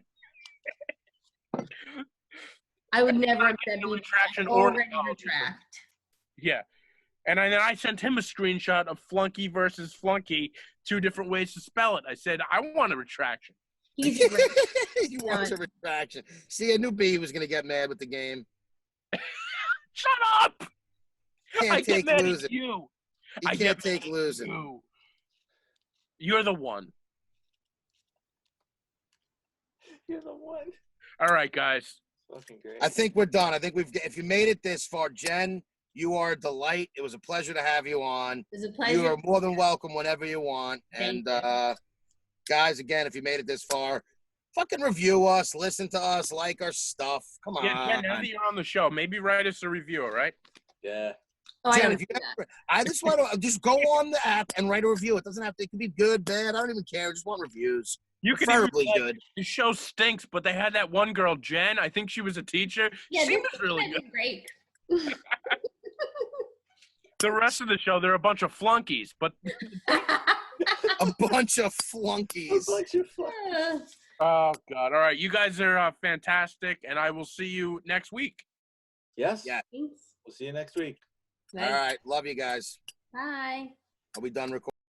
I would never Not accept getting a you. retraction or an Already apology. retract. Yeah. And then I sent him a screenshot of flunky versus flunky, 2 different ways to spell it. I said, I want a retraction. He's a great. You want a retraction. See, I knew B was going to get mad with the game. Shut up! Can't I get take mad losing. at you. You I can't get take mad at losing. you. You're the one. You're the one. All right, guys. Fucking great. I think we're done. I think if you made it this far, Jen, you are a delight. It was a pleasure to have you on. It was a pleasure. You are more than welcome whenever you want. Thank And guys, again, if you made it this far, fucking review us, listen to us, like our stuff. Come on. Yeah, Jen, now that you're on the show, maybe write us a review, all right? Yeah. Oh, I Jen, don't if you do that. ever, I just want to just go on the app and write a review. It doesn't have to. It can be good, bad. I don't even care. I just want reviews. You could even Preferably be like, good. the show stinks, but they had that one girl, Jen. I think she was a teacher. Yeah, she this was really is good. great. The rest of the show, they're a bunch of flunkies, but A bunch of flunkies. oh god! All right, you guys are fantastic, and I will see you next week. Yes. Yeah. Thanks. We'll see you next week. All right. Love you guys. Bye. Are we done recording?